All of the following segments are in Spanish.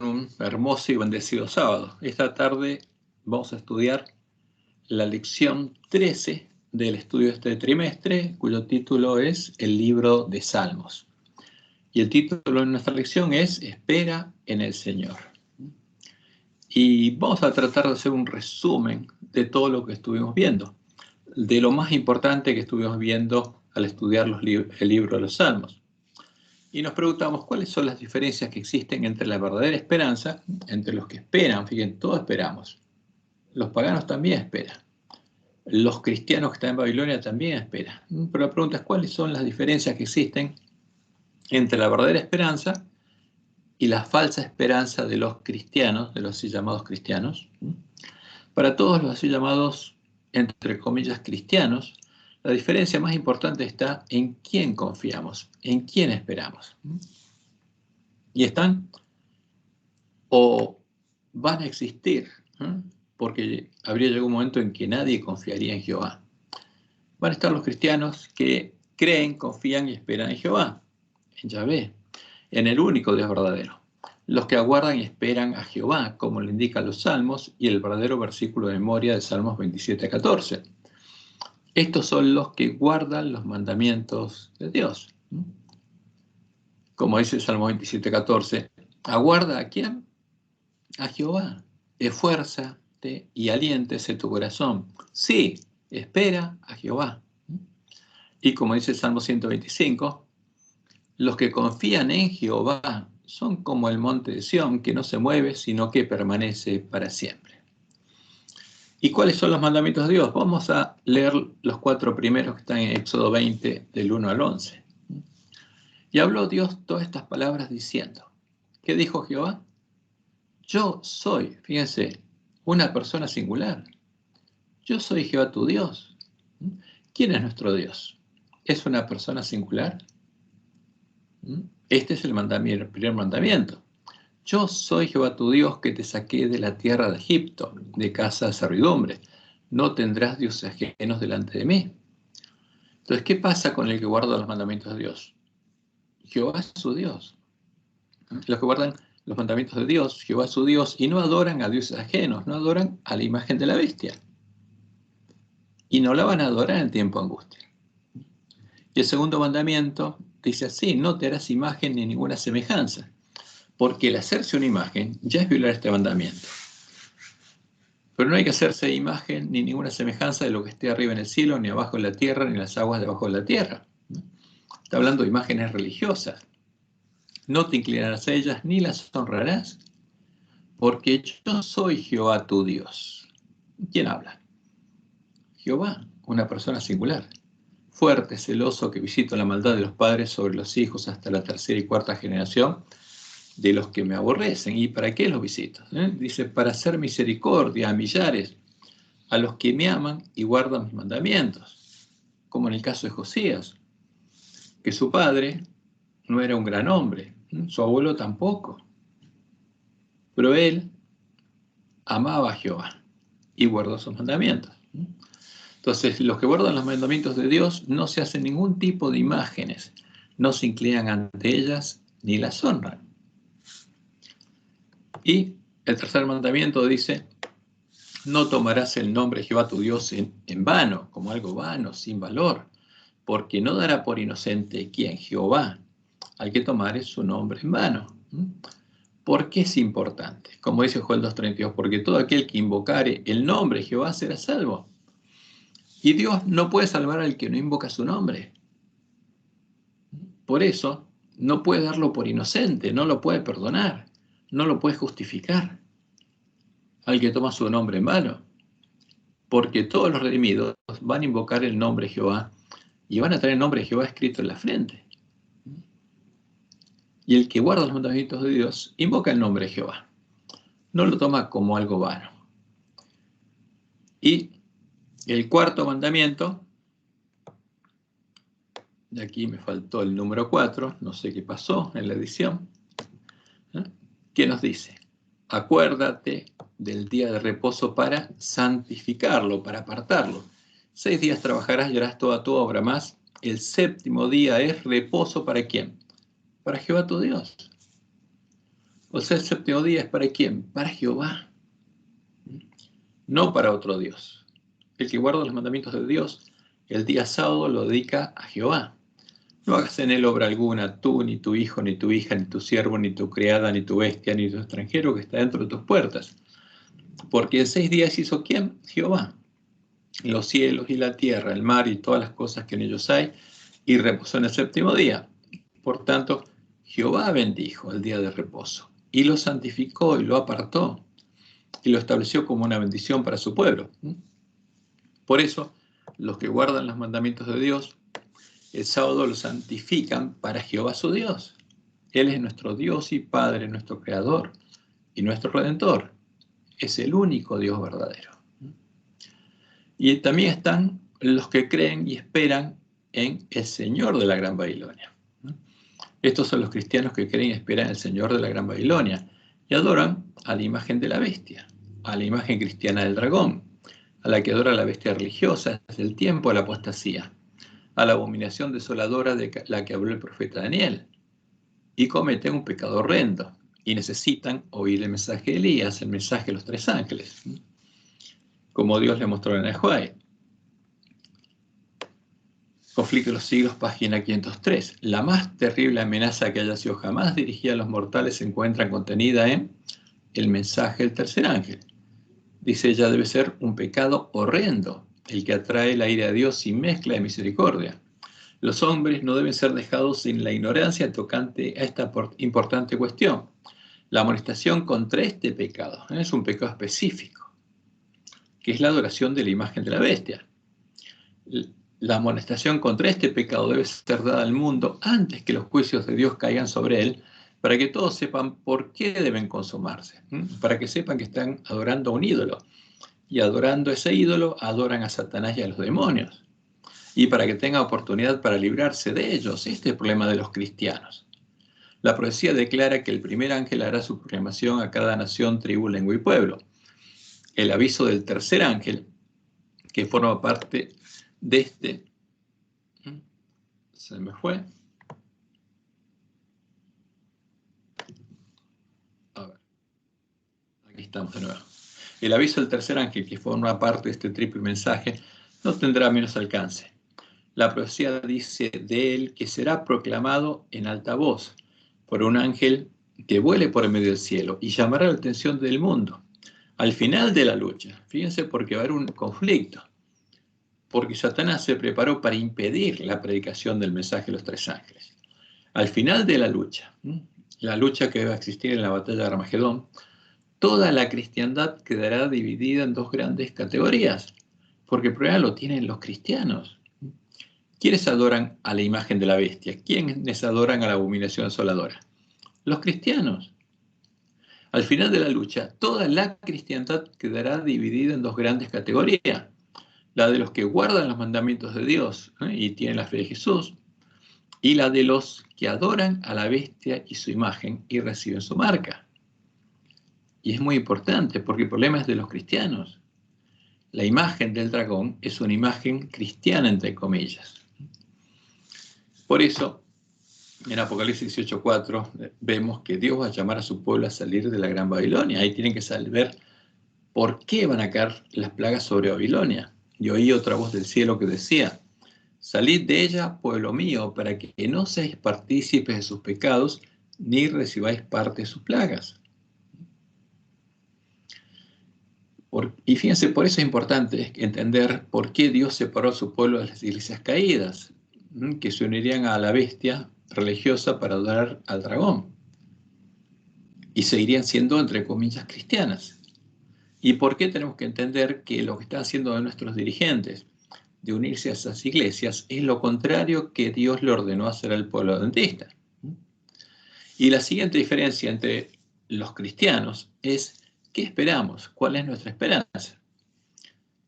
un hermoso y bendecido sábado. Esta tarde vamos a estudiar la lección 13 del estudio de este trimestre, cuyo título es el libro de Salmos. Y el título de nuestra lección es Espera en el Señor. Y vamos a tratar de hacer un resumen de todo lo que estuvimos viendo, de lo más importante que estuvimos viendo al estudiar el libro de los Salmos. Y nos preguntamos cuáles son las diferencias que existen entre la verdadera esperanza, entre los que esperan, fíjense, todos esperamos. Los paganos también esperan. Los cristianos que están en Babilonia también esperan. Pero la pregunta es cuáles son las diferencias que existen entre la verdadera esperanza y la falsa esperanza de los cristianos, de los así llamados cristianos. Para todos los así llamados, entre comillas, cristianos, la diferencia más importante está en quién confiamos, en quién esperamos. Y están o van a existir, porque habría llegado un momento en que nadie confiaría en Jehová. Van a estar los cristianos que creen, confían y esperan en Jehová, en Yahvé, en el único Dios verdadero. Los que aguardan y esperan a Jehová, como le indican los Salmos y el verdadero versículo de memoria de Salmos 27:14. Estos son los que guardan los mandamientos de Dios. Como dice el Salmo 27:14, ¿aguarda a quién? A Jehová. Esfuérzate y aliéntese tu corazón. Sí, espera a Jehová. Y como dice el Salmo 125, los que confían en Jehová son como el monte de Sión, que no se mueve, sino que permanece para siempre. ¿Y cuáles son los mandamientos de Dios? Vamos a leer los 4 primeros que están en Éxodo 20, del 1 al 11. Y habló Dios todas estas palabras diciendo, ¿qué dijo Jehová? Yo soy, fíjense, una persona singular. Yo soy Jehová tu Dios. ¿Quién es nuestro Dios? ¿Es una persona singular? Este es el primer mandamiento. Yo soy Jehová tu Dios que te saqué de la tierra de Egipto, de casa de servidumbre. No tendrás dioses ajenos delante de mí. Entonces, ¿qué pasa con el que guarda los mandamientos de Dios? Jehová es su Dios. Los que guardan los mandamientos de Dios, Jehová es su Dios, y no adoran a dioses ajenos, no adoran a la imagen de la bestia. Y no la van a adorar en tiempo de angustia. Y el segundo mandamiento dice así, no te harás imagen ni ninguna semejanza, porque el hacerse una imagen ya es violar este mandamiento. Pero no hay que hacerse imagen ni ninguna semejanza de lo que esté arriba en el cielo, ni abajo en la tierra, ni en las aguas debajo de la tierra. Está hablando de imágenes religiosas. No te inclinarás a ellas ni las honrarás, porque yo soy Jehová tu Dios. ¿Quién habla? Jehová, una persona singular. Fuerte, celoso, que visito la maldad de los padres sobre los hijos hasta la 3ª y 4ª generación de los que me aborrecen. ¿Y para qué los visito? Dice, para hacer misericordia a millares, a los que me aman y guardan mis mandamientos. Como en el caso de Josías, que su padre no era un gran hombre, su abuelo tampoco. Pero él amaba a Jehová y guardó sus mandamientos. Entonces, los que guardan los mandamientos de Dios no se hacen ningún tipo de imágenes, no se inclinan ante ellas ni las honran. Y el tercer mandamiento dice, no tomarás el nombre de Jehová tu Dios en vano, como algo vano, sin valor, porque no dará por inocente quien Jehová, al que tomare su nombre en vano. ¿Por qué es importante? Como dice Joel 2:32, porque todo aquel que invocare el nombre de Jehová será salvo. Y Dios no puede salvar al que no invoca su nombre. Por eso, no puede darlo por inocente, no lo puede perdonar, no lo puede justificar al que toma su nombre en vano. Porque todos los redimidos van a invocar el nombre de Jehová y van a tener el nombre de Jehová escrito en la frente. Y el que guarda los mandamientos de Dios invoca el nombre de Jehová. No lo toma como algo vano. Y el cuarto mandamiento, de aquí me faltó el número 4, no sé qué pasó en la edición, ¿qué nos dice? Acuérdate del día de reposo para santificarlo, para apartarlo. 6 días trabajarás y harás toda tu obra, más el 7º día es reposo ¿para quién? Para Jehová tu Dios. O sea, el séptimo día es ¿para quién? Para Jehová, no para otro Dios. El que guarda los mandamientos de Dios, el día sábado lo dedica a Jehová. No hagas en él obra alguna, tú, ni tu hijo, ni tu hija, ni tu siervo, ni tu criada, ni tu bestia, ni tu extranjero que está dentro de tus puertas. Porque en 6 días hizo ¿quién? Jehová. Los cielos y la tierra, el mar y todas las cosas que en ellos hay, y reposó en el séptimo día. Por tanto, Jehová bendijo el día de reposo, y lo santificó y lo apartó, y lo estableció como una bendición para su pueblo. Por eso, los que guardan los mandamientos de Dios, el sábado lo santifican para Jehová su Dios. Él es nuestro Dios y Padre, nuestro Creador y nuestro Redentor. Es el único Dios verdadero. Y también están los que creen y esperan en el Señor de la Gran Babilonia. Estos son los cristianos que creen y esperan en el Señor de la Gran Babilonia y adoran a la imagen de la bestia, a la imagen cristiana del dragón, a la que adora la bestia religiosa desde el tiempo de la apostasía, a la abominación desoladora de la que habló el profeta Daniel, y cometen un pecado horrendo, y necesitan oír el mensaje de Elías, el mensaje de los 3 ángeles, como Dios le mostró en Ahuay. Conflicto de los siglos, página 503. La más terrible amenaza que haya sido jamás dirigida a los mortales se encuentra contenida en el mensaje del tercer ángel. Dice ella, debe ser un pecado horrendo, el que atrae la ira de Dios sin mezcla de misericordia. Los hombres no deben ser dejados sin la ignorancia tocante a esta importante cuestión. La amonestación contra este pecado es un pecado específico, que es la adoración de la imagen de la bestia. La amonestación contra este pecado debe ser dada al mundo antes que los juicios de Dios caigan sobre él, para que todos sepan por qué deben consumarse, para que sepan que están adorando a un ídolo, y adorando a ese ídolo adoran a Satanás y a los demonios, y para que tengan oportunidad para librarse de ellos. Este es el problema de los cristianos. La profecía declara que el primer ángel hará su proclamación a cada nación, tribu, lengua y pueblo. El aviso del tercer ángel, que forma parte de este, se me fue. A ver, aquí estamos de nuevo. El aviso del tercer ángel, que forma parte de este triple mensaje, no tendrá menos alcance. La profecía dice de él que será proclamado en alta voz por un ángel que vuele por el medio del cielo y llamará la atención del mundo. Al final de la lucha, fíjense, porque va a haber un conflicto, porque Satanás se preparó para impedir la predicación del mensaje de los 3 ángeles. Al final de la lucha que va a existir en la batalla de Armagedón, toda la cristiandad quedará dividida en 2 grandes categorías, porque el problema lo tienen los cristianos. ¿Quiénes adoran a la imagen de la bestia? ¿Quiénes adoran a la abominación asoladora? Los cristianos. Al final de la lucha, toda la cristiandad quedará dividida en 2 grandes categorías. La de los que guardan los mandamientos de Dios y tienen la fe de Jesús, y la de los que adoran a la bestia y su imagen y reciben su marca. Y es muy importante porque el problema es de los cristianos. La imagen del dragón es una imagen cristiana, entre comillas. Por eso, en Apocalipsis 18:4 vemos que Dios va a llamar a su pueblo a salir de la Gran Babilonia. Ahí tienen que saber por qué van a caer las plagas sobre Babilonia. Y oí otra voz del cielo que decía, salid de ella, pueblo mío, para que no seáis partícipes de sus pecados, ni recibáis parte de sus plagas. Y fíjense, por eso es importante entender por qué Dios separó a su pueblo de las iglesias caídas, que se unirían a la bestia religiosa para adorar al dragón, y seguirían siendo, entre comillas, cristianas. ¿Y por qué tenemos que entender que lo que están haciendo nuestros dirigentes de unirse a esas iglesias es lo contrario que Dios le ordenó hacer al pueblo adventista? Y la siguiente diferencia entre los cristianos es ¿qué esperamos? ¿Cuál es nuestra esperanza?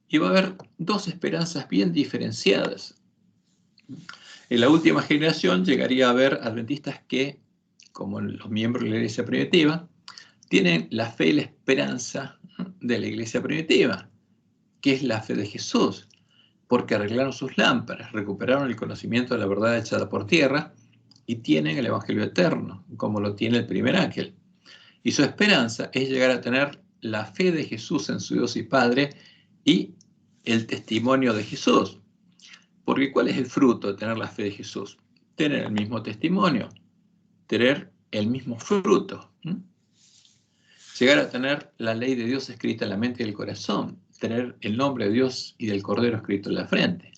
Y va a haber 2 esperanzas bien diferenciadas. En la última generación llegaría a haber adventistas que, como los miembros de la iglesia primitiva, tienen la fe y la esperanza de la iglesia primitiva, que es la fe de Jesús, porque arreglaron sus lámparas, recuperaron el conocimiento de la verdad echada por tierra y tienen el Evangelio eterno, como lo tiene el primer ángel. Y su esperanza es llegar a tener la fe de Jesús en su Dios y Padre y el testimonio de Jesús. Porque ¿cuál es el fruto de tener la fe de Jesús? Tener el mismo testimonio, tener el mismo fruto. Llegar a tener la ley de Dios escrita en la mente y el corazón, tener el nombre de Dios y del Cordero escrito en la frente.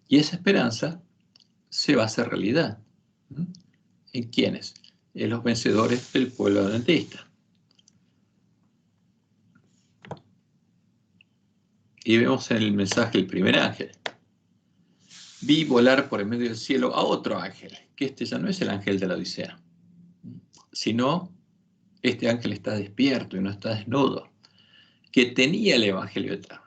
Y esa esperanza se va a hacer realidad. ¿En quiénes? En los vencedores del pueblo adventista. Y vemos en el mensaje el primer ángel. Vi volar por el medio del cielo a otro ángel, que este ya no es el ángel de la Odisea, sino este ángel está despierto y no está desnudo, que tenía el evangelio eterno,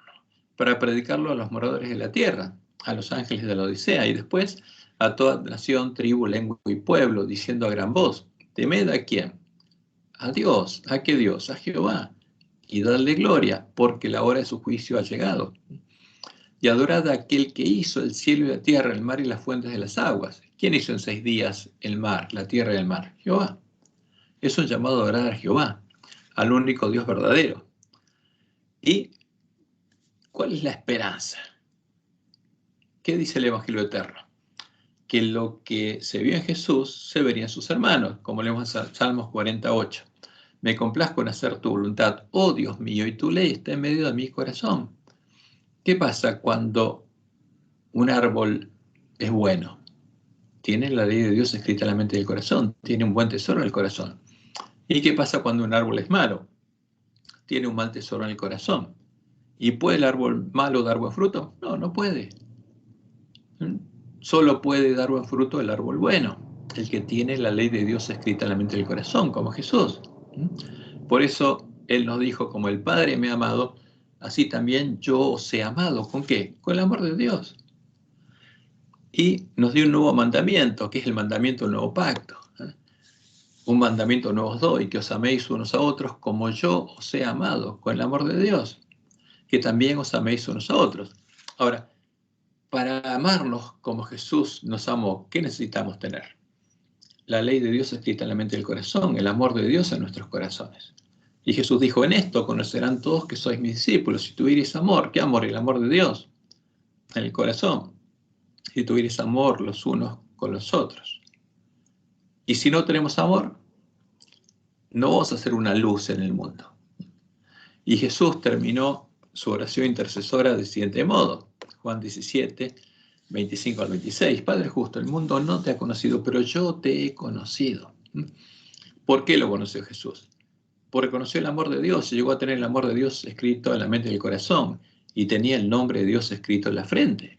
para predicarlo a los moradores de la tierra, a los ángeles de la Odisea, y después a toda nación, tribu, lengua y pueblo, diciendo a gran voz, temed a quién, a Dios. ¿A qué Dios? A Jehová, y dadle gloria, porque la hora de su juicio ha llegado. Y adorad a aquel que hizo el cielo y la tierra, el mar y las fuentes de las aguas. ¿Quién hizo en 6 días el mar, la tierra y el mar? Jehová. Es un llamado a adorar a Jehová, al único Dios verdadero. ¿Y cuál es la esperanza? ¿Qué dice el Evangelio eterno? Que lo que se vio en Jesús se vería en sus hermanos, como leemos en Salmos 48. Me complazco en hacer tu voluntad, oh Dios mío, y tu ley está en medio de mi corazón. ¿Qué pasa cuando un árbol es bueno? Tiene la ley de Dios escrita en la mente del corazón, tiene un buen tesoro en el corazón. ¿Y qué pasa cuando un árbol es malo? Tiene un mal tesoro en el corazón. ¿Y puede el árbol malo dar buen fruto? No, no puede. Solo puede dar buen fruto el árbol bueno, el que tiene la ley de Dios escrita en la mente del corazón, como Jesús. Por eso Él nos dijo, como el Padre me ha amado, así también yo os he amado. ¿Con qué? Con el amor de Dios. Y nos dio un nuevo mandamiento, que es el mandamiento del nuevo pacto. Un mandamiento nuevo os doy, que os améis unos a otros como yo os he amado, con el amor de Dios, que también os améis unos a otros. Ahora, para amarnos como Jesús nos amó, ¿qué necesitamos tener? La ley de Dios escrita en la mente del corazón, el amor de Dios en nuestros corazones. Y Jesús dijo, en esto conocerán todos que sois mis discípulos, si tuvierais amor. ¿Qué amor? El amor de Dios en el corazón. Si tuvierais amor los unos con los otros. Y si no tenemos amor, no vamos a ser una luz en el mundo. Y Jesús terminó su oración intercesora del siguiente modo. Juan 17, 25 al 26. Padre justo, el mundo no te ha conocido, pero yo te he conocido. ¿Por qué lo conoció Jesús? Porque conoció el amor de Dios y llegó a tener el amor de Dios escrito en la mente y el corazón y tenía el nombre de Dios escrito en la frente.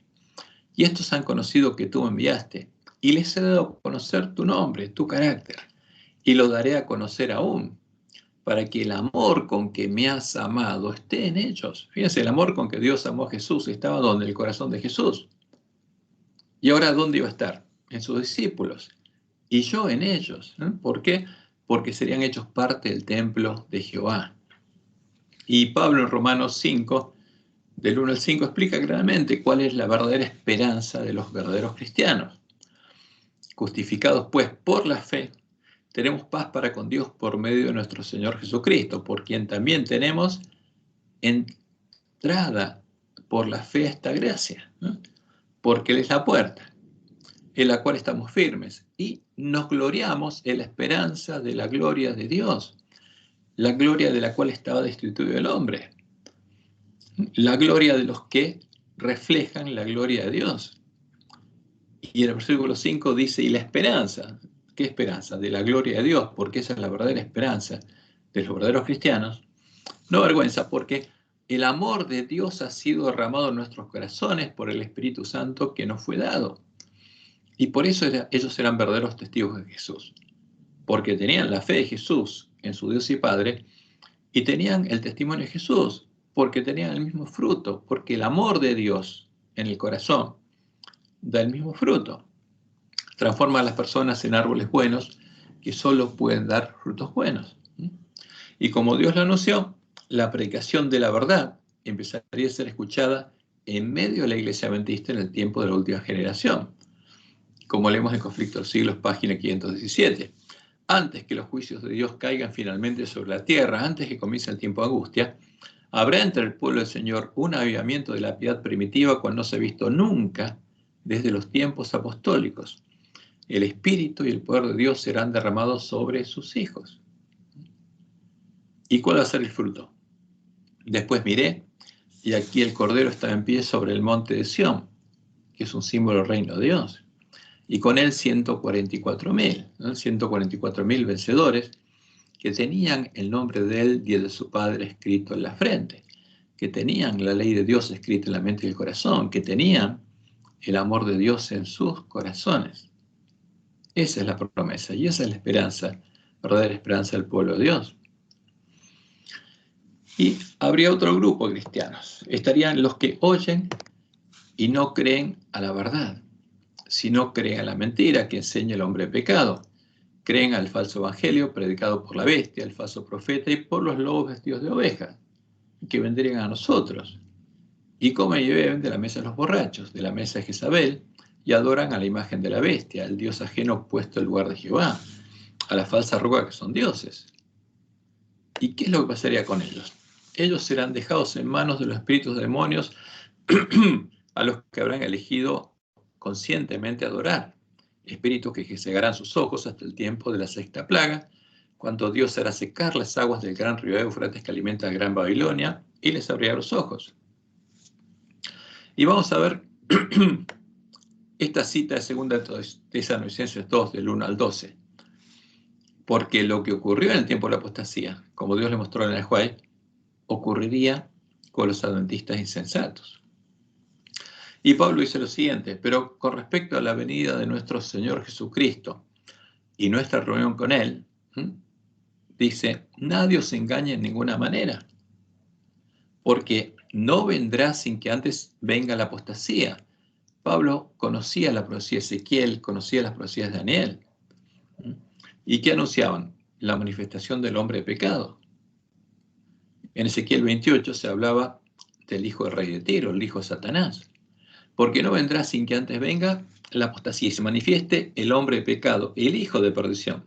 Y estos han conocido que tú me enviaste y les he dado a conocer tu nombre, tu carácter, y lo daré a conocer aún, para que el amor con que me has amado esté en ellos. Fíjense, el amor con que Dios amó a Jesús estaba donde el corazón de Jesús. ¿Y ahora dónde iba a estar? En sus discípulos. Y yo en ellos. ¿Por qué? Porque serían hechos parte del templo de Jehová. Y Pablo en Romanos 5, del 1 al 5, explica claramente cuál es la verdadera esperanza de los verdaderos cristianos. Justificados pues por la fe, tenemos paz para con Dios por medio de nuestro Señor Jesucristo, por quien también tenemos entrada por la fe a esta gracia, porque Él es la puerta, en la cual estamos firmes, y nos gloriamos en la esperanza de la gloria de Dios, la gloria de la cual estaba destituido el hombre, la gloria de los que reflejan la gloria de Dios. Y en el versículo 5 dice, y la esperanza, ¿qué esperanza? De la gloria de Dios, porque esa es la verdadera esperanza de los verdaderos cristianos. No vergüenza, porque el amor de Dios ha sido derramado en nuestros corazones por el Espíritu Santo que nos fue dado. Y por eso ellos eran verdaderos testigos de Jesús, porque tenían la fe de Jesús en su Dios y Padre, y tenían el testimonio de Jesús, porque tenían el mismo fruto, porque el amor de Dios en el corazón da el mismo fruto. Transforma a las personas en árboles buenos que solo pueden dar frutos buenos. Y como Dios lo anunció, la predicación de la verdad empezaría a ser escuchada en medio de la iglesia adventista en el tiempo de la última generación, como leemos en Conflicto de los Siglos, página 517. antes que los juicios de Dios caigan finalmente sobre la tierra, antes que comience el tiempo de angustia, habrá entre el pueblo del Señor un avivamiento de la piedad primitiva cual no se ha visto nunca desde los tiempos apostólicos. El Espíritu y el poder de Dios serán derramados sobre sus hijos. ¿Y cuál va a ser el fruto? Después miré, y aquí el Cordero estaba en pie sobre el monte de Sión, que es un símbolo del reino de Dios, y con él 144.000, ¿no? 144.000 vencedores, que tenían el nombre de él y el de su Padre escrito en la frente, que tenían la ley de Dios escrita en la mente y el corazón, que tenían el amor de Dios en sus corazones. Esa es la promesa y esa es la esperanza, verdadera esperanza del pueblo de Dios. Y habría otro grupo de cristianos. Estarían los que oyen y no creen a la verdad, sino creen a la mentira que enseña el hombre de pecado. Creen al falso evangelio predicado por la bestia, el falso profeta y por los lobos vestidos de ovejas, que vendrían a nosotros. Y comen y beben de la mesa de los borrachos, de la mesa de Jezabel, y adoran a la imagen de la bestia, al dios ajeno puesto en lugar de Jehová, a la falsa roca que son dioses. ¿Y qué es lo que pasaría con ellos? Ellos serán dejados en manos de los espíritus de demonios a los que habrán elegido conscientemente adorar. Espíritus que cegarán sus ojos hasta el tiempo de la sexta plaga, cuando Dios hará secar las aguas del gran río Éufrates que alimenta a Gran Babilonia y les abrirá los ojos. Y vamos a ver esta cita de 2 Tesalonicenses 2, del 1 al 12. Porque lo que ocurrió en el tiempo de la apostasía, como Dios le mostró en el Juay, ocurriría con los adventistas insensatos. Y Pablo dice lo siguiente: pero con respecto a la venida de nuestro Señor Jesucristo y nuestra reunión con Él, dice, nadie os engañe en ninguna manera, porque no vendrá sin que antes venga la apostasía. Pablo conocía la profecía de Ezequiel, conocía las profecías de Daniel. ¿Y qué anunciaban? La manifestación del hombre de pecado. En Ezequiel 28 se hablaba del hijo del rey de Tiro, el hijo de Satanás. Porque no vendrá sin que antes venga la apostasía y se manifieste el hombre de pecado, el hijo de perdición,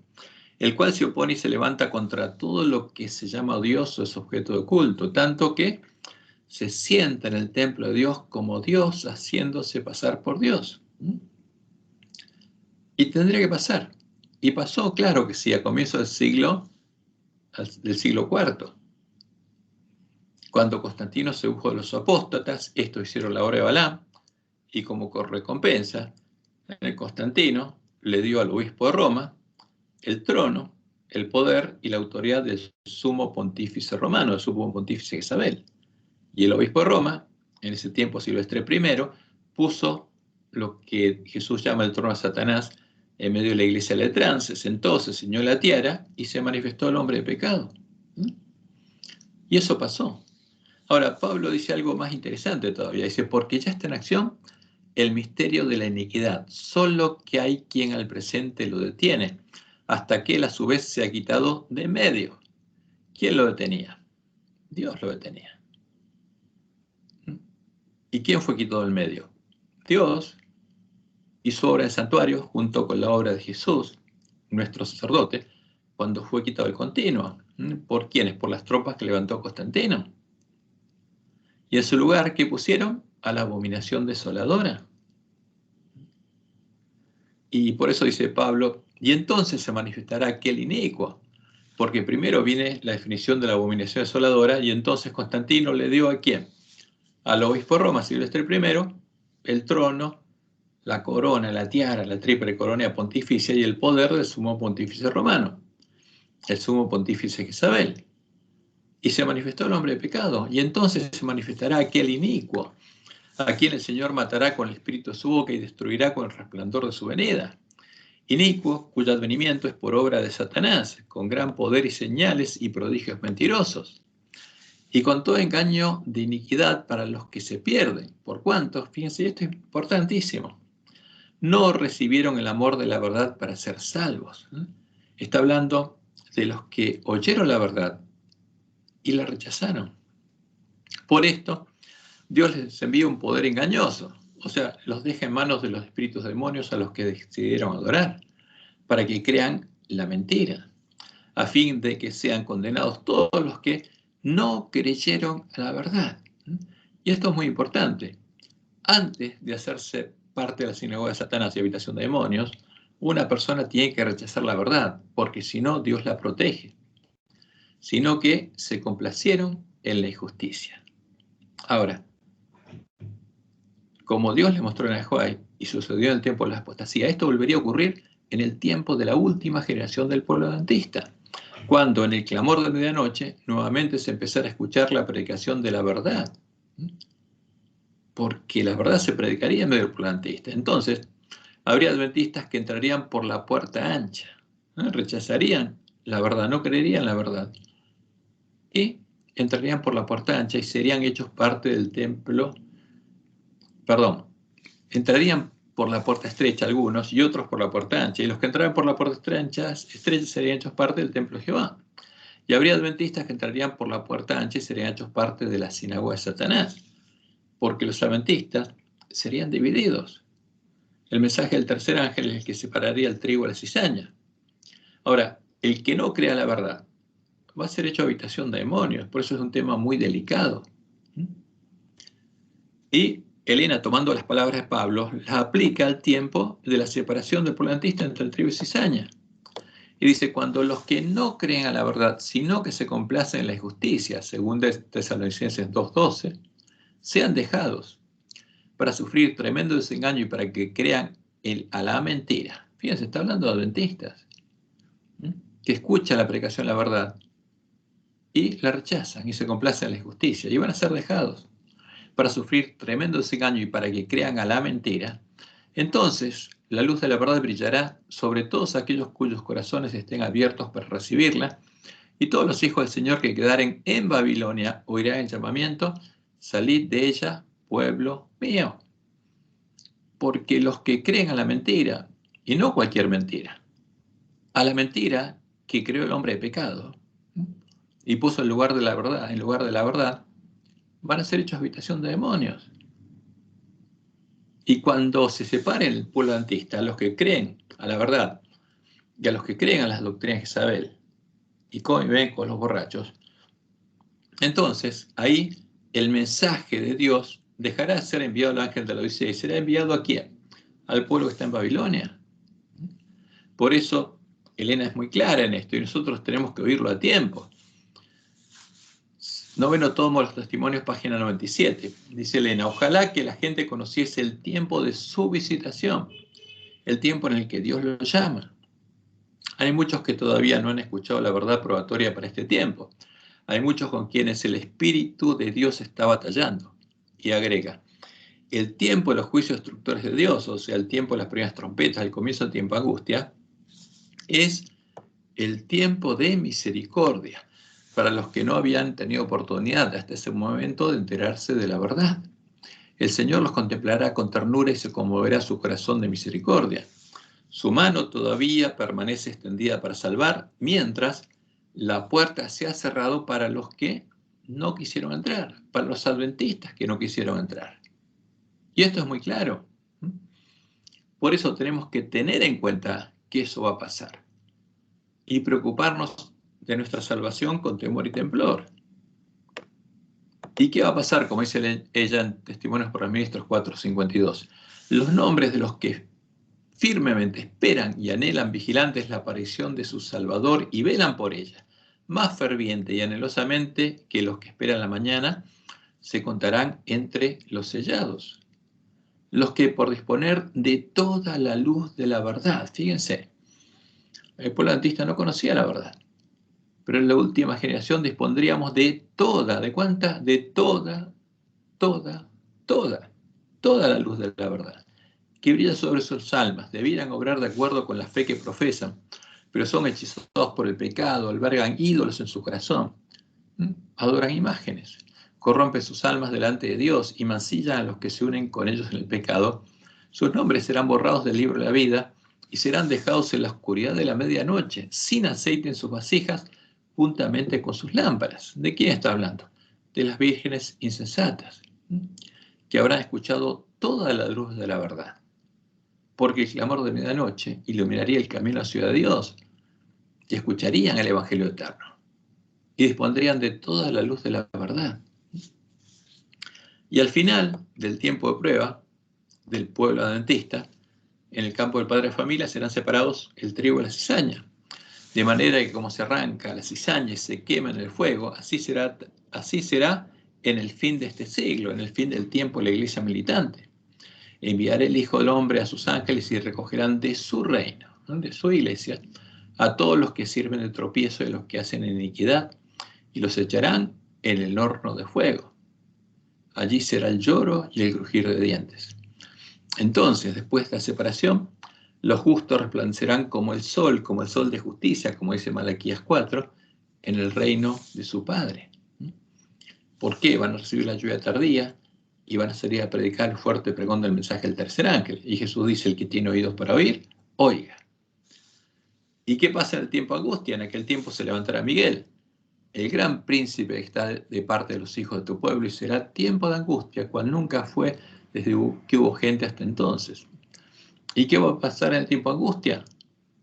el cual se opone y se levanta contra todo lo que se llama Dios o es objeto de culto, tanto que se sienta en el templo de Dios como Dios, haciéndose pasar por Dios. Y tendría que pasar. Y pasó, claro que sí, a comienzos del siglo IV. Cuando Constantino sedujo a los apóstatas, estos hicieron la obra de Balaam, y como recompensa, el Constantino le dio al obispo de Roma el trono, el poder y la autoridad del sumo pontífice romano, del sumo pontífice Jezabel. Y el obispo de Roma, en ese tiempo Silvestre I, puso lo que Jesús llama el trono de Satanás en medio de la iglesia letrán, se sentó, se ciñó la tiara y se manifestó el hombre de pecado. Y eso pasó. Ahora, Pablo dice algo más interesante todavía. Dice, porque ya está en acción el misterio de la iniquidad, solo que hay quien al presente lo detiene, hasta que él a su vez se ha quitado de medio. ¿Quién lo detenía? Dios lo detenía. ¿Y quién fue quitado del medio? Dios. Y su obra en el santuario, junto con la obra de Jesús, nuestro sacerdote, cuando fue quitado el continuo. ¿Por quiénes? Por las tropas que levantó Constantino. Y en su lugar, ¿qué pusieron? A la abominación desoladora. Y por eso dice Pablo, y entonces se manifestará aquel inicuo, porque primero viene la definición de la abominación desoladora, y entonces Constantino le dio ¿a quién? Al obispo de Roma, Silvestre I, el trono, la corona, la tiara, la triple corona pontificia y el poder del sumo pontífice romano, el sumo pontífice Jezabel. Y se manifestó el hombre de pecado, y entonces se manifestará aquel inicuo, a quien el Señor matará con el espíritu de su boca y destruirá con el resplandor de su venida. Inicuo, cuyo advenimiento es por obra de Satanás, con gran poder y señales y prodigios mentirosos, y con todo engaño de iniquidad para los que se pierden. ¿Por cuánto? Fíjense, esto es importantísimo. No recibieron el amor de la verdad para ser salvos. Está hablando de los que oyeron la verdad y la rechazaron. Por esto, Dios les envía un poder engañoso, o sea, los deja en manos de los espíritus demonios a los que decidieron adorar, para que crean la mentira, a fin de que sean condenados todos los que no creyeron a la verdad. Y esto es muy importante. Antes de hacerse parte de la sinagoga de Satanás y habitación de demonios, una persona tiene que rechazar la verdad, porque si no, Dios la protege, sino que se complacieron en la injusticia. Ahora, como Dios le mostró en Ajoy y sucedió en el tiempo de la apostasía, esto volvería a ocurrir en el tiempo de la última generación del pueblo adventista, cuando en el clamor de medianoche nuevamente se empezara a escuchar la predicación de la verdad, porque la verdad se predicaría en medio del pueblo adventista. Entonces, habría adventistas que entrarían por la puerta ancha, rechazarían la verdad, no creerían la verdad, y entrarían por la puerta ancha y serían hechos parte del templo, entrarían por la puerta estrecha algunos y otros por la puerta ancha, y los que entraran por la puerta estrecha serían hechos parte del templo de Jehová. Y habría adventistas que entrarían por la puerta ancha y serían hechos parte de la sinagoga de Satanás, porque los adventistas serían divididos. El mensaje del tercer ángel es el que separaría el trigo de la cizaña. Ahora, el que no crea la verdad va a ser hecho habitación de demonios, por eso es un tema muy delicado. Y Elena, tomando las palabras de Pablo, las aplica al tiempo de la separación del pueblo adventista entre el trigo y cizaña. Y dice, cuando los que no creen a la verdad, sino que se complacen en la injusticia, según Tesalonicenses 2:12, sean dejados para sufrir tremendo desengaño y para que crean a la mentira. Fíjense, está hablando de adventistas, que escuchan la predicación de la verdad y la rechazan y se complacen en la injusticia y van a ser dejados para sufrir tremendo desengaño y para que crean a la mentira. Entonces la luz de la verdad brillará sobre todos aquellos cuyos corazones estén abiertos para recibirla, y todos los hijos del Señor que quedaren en Babilonia oirán el llamamiento: salid de ella, pueblo mío. Porque los que creen a la mentira, y no cualquier mentira, a la mentira que creó el hombre de pecado y puso en lugar de la verdad, van a ser hechos habitación de demonios. Y cuando se separen el pueblo adventista, a los que creen a la verdad y a los que creen a las doctrinas de Jezabel y conviven con los borrachos, entonces ahí el mensaje de Dios dejará de ser enviado al ángel de la Odisea y será enviado ¿a quién? Al pueblo que está en Babilonia. Por eso Elena es muy clara en esto y nosotros tenemos que oírlo a tiempo. Noveno tomo los testimonios, página 97. Dice Elena, ojalá que la gente conociese el tiempo de su visitación, el tiempo en el que Dios lo llama. Hay muchos que todavía no han escuchado la verdad probatoria para este tiempo. Hay muchos con quienes el Espíritu de Dios está batallando. Y agrega, el tiempo de los juicios destructores de Dios, o sea, el tiempo de las primeras trompetas, el comienzo del tiempo de angustia, es el tiempo de misericordia para los que no habían tenido oportunidad hasta ese momento de enterarse de la verdad. El Señor los contemplará con ternura y se conmoverá su corazón de misericordia. Su mano todavía permanece extendida para salvar, mientras la puerta se ha cerrado para los que no quisieron entrar, para los adventistas que no quisieron entrar. Y esto es muy claro. Por eso tenemos que tener en cuenta que eso va a pasar y preocuparnos de nuestra salvación con temor y temblor. ¿Y qué va a pasar? Como dice ella en Testimonios por los Ministros 4:52. Los nombres de los que firmemente esperan y anhelan vigilantes la aparición de su Salvador y velan por ella, más ferviente y anhelosamente que los que esperan la mañana, se contarán entre los sellados. Los que por disponer de toda la luz de la verdad, fíjense, el pueblo adventista no conocía la verdad, pero en la última generación dispondríamos de toda, ¿de cuánta? De toda la luz de la verdad, que brilla sobre sus almas. Debieran obrar de acuerdo con la fe que profesan, pero son hechizados por el pecado, albergan ídolos en su corazón, adoran imágenes, corrompen sus almas delante de Dios y mancillan a los que se unen con ellos en el pecado. Sus nombres serán borrados del libro de la vida y serán dejados en la oscuridad de la medianoche, sin aceite en sus vasijas, juntamente con sus lámparas. ¿De quién está hablando? De las vírgenes insensatas, que habrán escuchado toda la luz de la verdad. Porque el clamor de medianoche iluminaría el camino hacia Dios que escucharían el Evangelio eterno y dispondrían de toda la luz de la verdad. Y al final del tiempo de prueba del pueblo adventista, en el campo del padre de familia serán separados el trigo y la cizaña, de manera que como se arranca la cizaña y se quema en el fuego, así será en el fin de este siglo, en el fin del tiempo de la iglesia militante. Enviará el Hijo del Hombre a sus ángeles y recogerán de su reino, ¿no?, de su iglesia, a todos los que sirven de tropiezo y los que hacen iniquidad, y los echarán en el horno de fuego. Allí será el lloro y el crujir de dientes. Entonces, después de la separación, los justos resplandecerán como el sol de justicia, como dice Malaquías 4, en el reino de su Padre. ¿Por qué? Van a recibir la lluvia tardía y van a salir a predicar el fuerte pregón del mensaje del tercer ángel. Y Jesús dice, el que tiene oídos para oír, oiga. ¿Y qué pasa en el tiempo de angustia? En aquel tiempo se levantará Miguel, el gran príncipe que está de parte de los hijos de tu pueblo, y será tiempo de angustia, cual nunca fue desde que hubo gente hasta entonces. ¿Y qué va a pasar en el tiempo de angustia?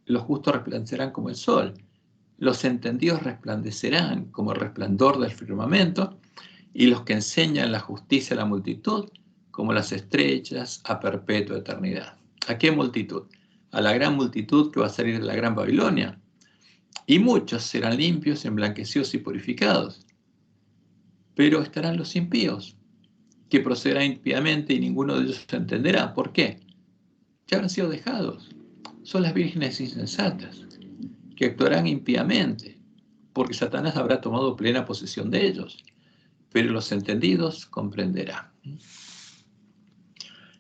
Los justos resplandecerán como el sol, los entendidos resplandecerán como el resplandor del firmamento, y los que enseñan la justicia a la multitud como las estrellas a perpetua eternidad. ¿A qué multitud? A la gran multitud que va a salir de la gran Babilonia. Y muchos serán limpios, emblanquecidos y purificados. Pero estarán los impíos, que procederán impíamente y ninguno de ellos se entenderá. ¿Por qué? Ya han sido dejados. Son las vírgenes insensatas, que actuarán impíamente, porque Satanás habrá tomado plena posesión de ellos. Pero los entendidos comprenderán.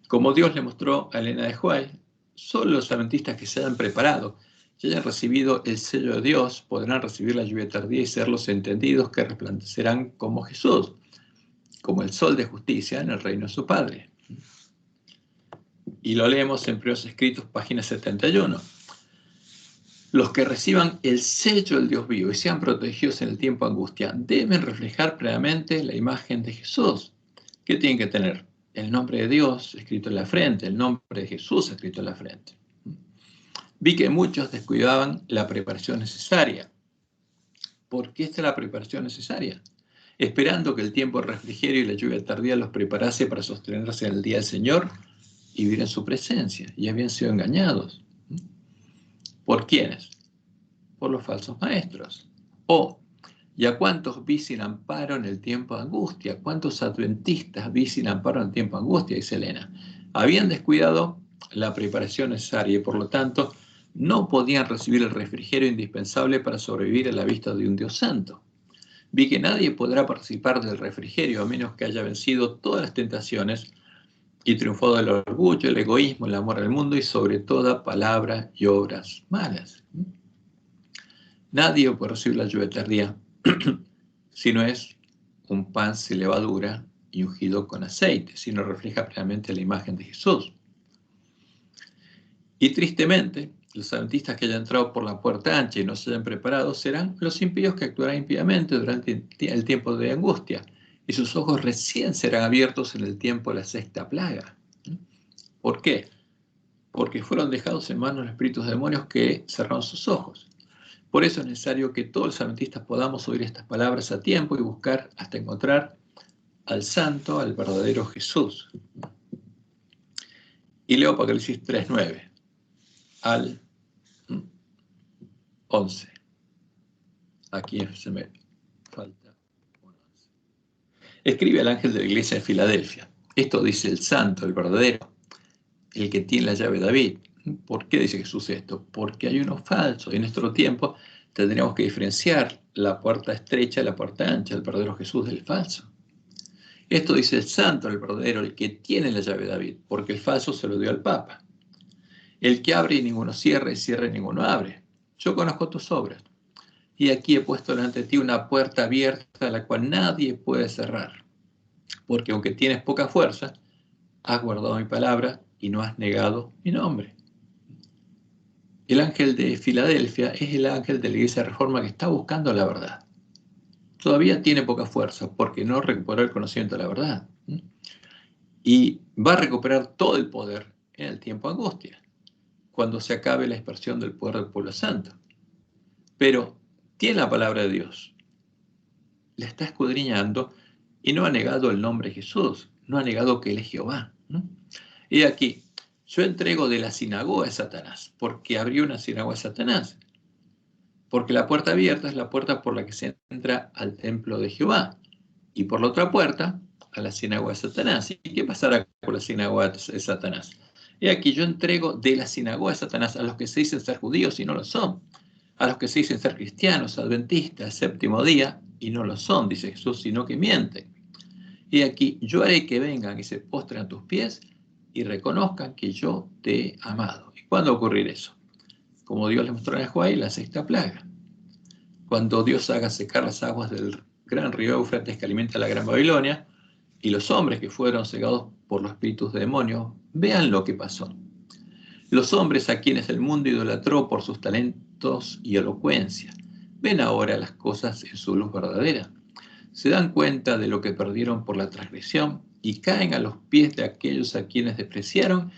Como Dios le mostró a Elena de White, solo los adventistas que se hayan preparado y hayan recibido el sello de Dios podrán recibir la lluvia tardía y ser los entendidos que resplandecerán como Jesús, como el sol de justicia en el reino de su Padre. Y lo leemos en Primeros Escritos, página 71. Los que reciban el sello del Dios vivo y sean protegidos en el tiempo de angustia deben reflejar plenamente la imagen de Jesús. ¿Qué tienen que tener? El nombre de Dios escrito en la frente, el nombre de Jesús escrito en la frente. Vi que muchos descuidaban la preparación necesaria. ¿Por qué esta es la preparación necesaria? Esperando que el tiempo de refrigerio y la lluvia tardía los preparase para sostenerse en el día del Señor y vivir en su presencia. Y habían sido engañados. ¿Por quiénes? Por los falsos maestros. ¿Y a cuántos vi sin amparo en el tiempo de angustia? ¿Cuántos adventistas vi sin amparo en el tiempo de angustia? Dice Elena. Habían descuidado la preparación necesaria y por lo tanto no podían recibir el refrigerio indispensable para sobrevivir a la vista de un Dios santo. Vi que nadie podrá participar del refrigerio a menos que haya vencido todas las tentaciones y triunfado del orgullo, el egoísmo, el amor al mundo y sobre toda palabra y obras malas. Nadie puede recibir la lluvia tardía si no es un pan sin levadura y ungido con aceite, si no refleja plenamente la imagen de Jesús. Y tristemente, los adventistas que hayan entrado por la puerta ancha y no se hayan preparado serán los impíos que actuarán impíamente durante el tiempo de angustia, y sus ojos recién serán abiertos en el tiempo de la sexta plaga. ¿Por qué? Porque fueron dejados en manos de los espíritus demonios que cerraron sus ojos. Por eso es necesario que todos los adventistas podamos oír estas palabras a tiempo y buscar hasta encontrar al santo, al verdadero Jesús. Y leo Apocalipsis 3:9 al 11. Aquí se me falta un 11. Escribe al ángel de la iglesia de Filadelfia. Esto dice el santo, el verdadero, el que tiene la llave de David. ¿Por qué dice Jesús esto? Porque hay uno falso. Y en nuestro tiempo tendríamos que diferenciar la puerta estrecha de la puerta ancha, el verdadero Jesús del falso. Esto dice el santo, el verdadero, el que tiene la llave de David, porque el falso se lo dio al Papa. El que abre y ninguno cierra, y cierra y ninguno abre. Yo conozco tus obras, y aquí he puesto delante de ti una puerta abierta a la cual nadie puede cerrar. Porque aunque tienes poca fuerza, has guardado mi palabra y no has negado mi nombre. El ángel de Filadelfia es el ángel de la Iglesia de Reforma que está buscando la verdad. Todavía tiene poca fuerza porque no recuperó el conocimiento de la verdad. Y va a recuperar todo el poder en el tiempo de angustia, cuando se acabe la dispersión del poder del pueblo santo. pero tiene la palabra de Dios, la está escudriñando y no ha negado el nombre de Jesús, no ha negado que Él es Jehová. Y aquí, yo entrego de la sinagoga de Satanás, porque abrió una sinagoga de Satanás, porque la puerta abierta es la puerta por la que se entra al templo de Jehová, y por la otra puerta a la sinagoga de Satanás. ¿Y qué pasará con la sinagoga de Satanás? Y aquí yo entrego de la sinagoga de Satanás a los que se dicen ser judíos y no lo son, a los que se dicen ser cristianos, adventistas, séptimo día, y no lo son, dice Jesús, sino que mienten. Y aquí yo haré que vengan y se postren a tus pies y reconozcan que yo te he amado. ¿Y cuándo va a ocurrir eso? Como Dios le mostró en Joel, la sexta plaga. Cuando Dios haga secar las aguas del gran río Éufrates que alimenta la gran Babilonia, y los hombres que fueron cegados por los espíritus de demonios, vean lo que pasó. Los hombres a quienes el mundo idolatró por sus talentos y elocuencia, ven ahora las cosas en su luz verdadera. Se dan cuenta de lo que perdieron por la transgresión y caen a los pies de aquellos a quienes despreciaron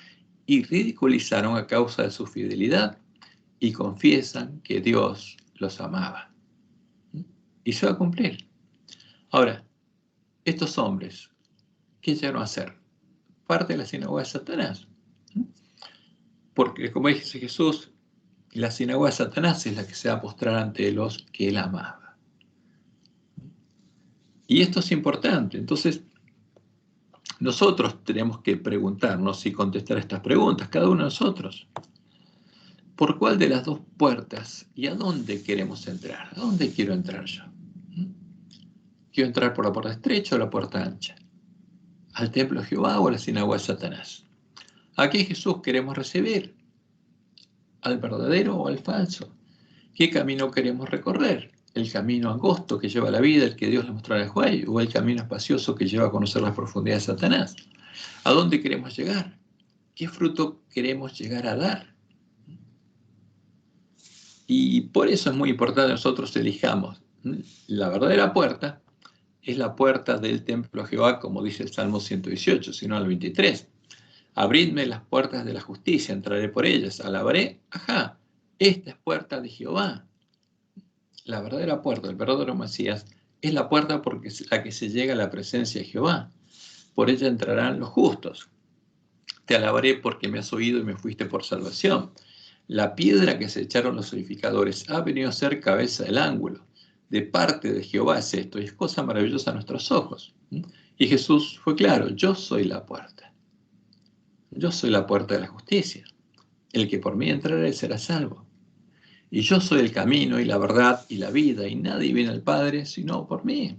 y ridiculizaron a causa de su fidelidad y confiesan que Dios los amaba. Y se va a cumplir. Ahora, estos hombres, ¿qué llegaron a ser? Parte de la sinagoga de Satanás. Porque, como dice Jesús, la sinagoga de Satanás es la que se va a postrar ante los que él amaba. Y esto es importante. Entonces, nosotros tenemos que preguntarnos y contestar estas preguntas, cada uno de nosotros. ¿Por cuál de las dos puertas y a dónde queremos entrar? ¿A dónde quiero entrar yo? ¿Quiero entrar por la puerta estrecha o la puerta ancha? ¿Al templo de Jehová o a la sinagoga de Satanás? ¿A qué Jesús queremos recibir? ¿Al verdadero o al falso? ¿Qué camino queremos recorrer? ¿El camino angosto que lleva a la vida, el que Dios le mostró a Joel, o el camino espacioso que lleva a conocer las profundidades de Satanás? ¿A dónde queremos llegar? ¿Qué fruto queremos llegar a dar? Y por eso es muy importante que nosotros elijamos. La verdadera puerta es la puerta del templo de Jehová, como dice el Salmo 118, sino al 23. Abridme las puertas de la justicia, entraré por ellas, alabaré, esta es puerta de Jehová. La verdadera puerta, el verdadero Mesías, es la puerta porque es la que se llega a la presencia de Jehová. Por ella entrarán los justos. Te alabaré porque me has oído y me fuiste por salvación. La piedra que se echaron los edificadores ha venido a ser cabeza del ángulo. De parte de Jehová es esto, y es cosa maravillosa a nuestros ojos. Y Jesús fue claro, yo soy la puerta. Yo soy la puerta de la justicia. El que por mí entrare será salvo. Y yo soy el camino y la verdad y la vida, y nadie viene al Padre sino por mí.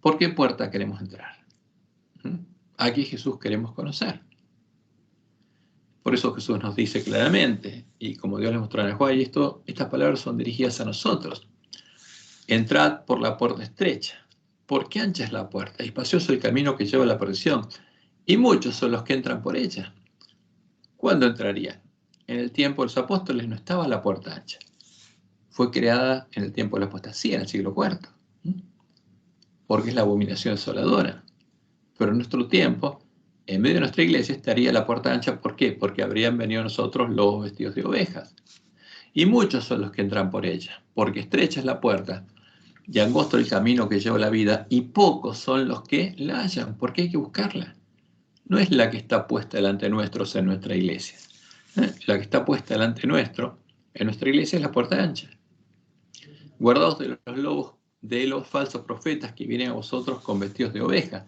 ¿Por qué puerta queremos entrar? ¿A qué Jesús queremos conocer? Por eso Jesús nos dice claramente, y como Dios le mostró en el Juan, y estas palabras son dirigidas a nosotros. Entrad por la puerta estrecha, porque ancha es la puerta, y espacioso el camino que lleva a la perdición, y muchos son los que entran por ella. ¿Cuándo entrarían? En el tiempo de los apóstoles no estaba la puerta ancha. Fue creada en el tiempo de la apostasía, en el siglo IV, porque es la abominación desoladora. Pero en nuestro tiempo, en medio de nuestra iglesia estaría la puerta ancha. ¿Por qué? Porque habrían venido a nosotros lobos vestidos de ovejas. Y muchos son los que entran por ella, porque estrecha es la puerta y angosto el camino que lleva a la vida, y pocos son los que la hallan, porque hay que buscarla. No es la que está puesta delante nuestro en nuestra iglesia. La que está puesta delante nuestro en nuestra iglesia es la puerta ancha. Guardaos de los lobos, de los falsos profetas que vienen a vosotros con vestidos de oveja,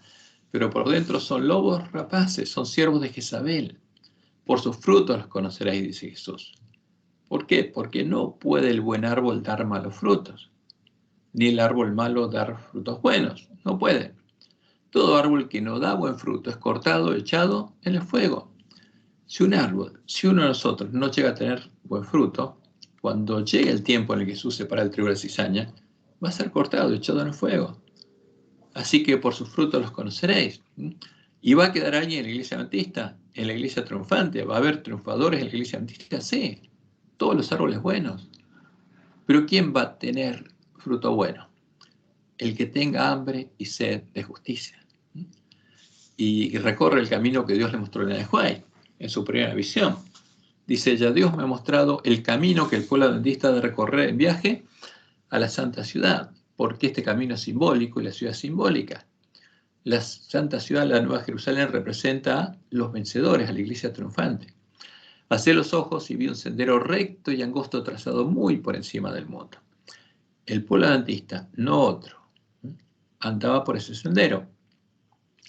pero por dentro son lobos rapaces, son siervos de Jezabel. Por sus frutos los conoceréis, dice Jesús. ¿Por qué? Porque no puede el buen árbol dar malos frutos, ni el árbol malo dar frutos buenos. No puede. Todo árbol que no da buen fruto es cortado, echado en el fuego. Si uno de nosotros no llega a tener buen fruto, cuando llegue el tiempo en el que Jesús separa el trigo de la cizaña, va a ser cortado, echado en el fuego. Así que por sus frutos los conoceréis. ¿Y va a quedar alguien en la iglesia adventista? ¿En la iglesia triunfante? ¿Va a haber triunfadores en la iglesia adventista? Sí, todos los árboles buenos. Pero ¿quién va a tener fruto bueno? El que tenga hambre y sed de justicia. Y recorre el camino que Dios le mostró en el Juan, en su primera visión. Dice ella, Dios me ha mostrado el camino que el pueblo adventista ha de recorrer en viaje a la santa ciudad, porque este camino es simbólico y la ciudad es simbólica. La santa ciudad, la Nueva Jerusalén, representa a los vencedores, a la iglesia triunfante. Alcé los ojos y vi un sendero recto y angosto trazado muy por encima del mundo. El pueblo adventista, no otro, andaba por ese sendero,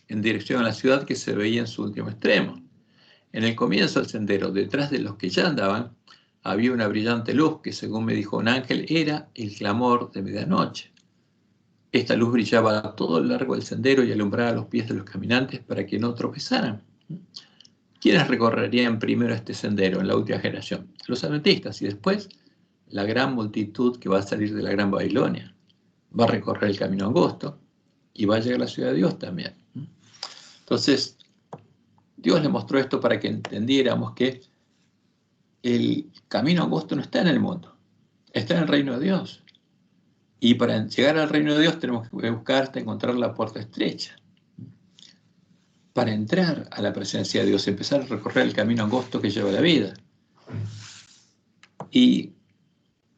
en dirección a la ciudad que se veía en su último extremo. En el comienzo del sendero, detrás de los que ya andaban, había una brillante luz que, según me dijo un ángel, era el clamor de medianoche. Esta luz brillaba a todo lo largo del sendero y alumbraba los pies de los caminantes para que no tropezaran. ¿Quiénes recorrerían primero este sendero en la última generación? Los adventistas, y después la gran multitud que va a salir de la Gran Babilonia. Va a recorrer el camino angosto y va a llegar a la ciudad de Dios también. Entonces, Dios le mostró esto para que entendiéramos que el camino angosto no está en el mundo, está en el reino de Dios. Y para llegar al reino de Dios tenemos que buscar hasta encontrar la puerta estrecha. Para entrar a la presencia de Dios, empezar a recorrer el camino angosto que lleva a la vida. Y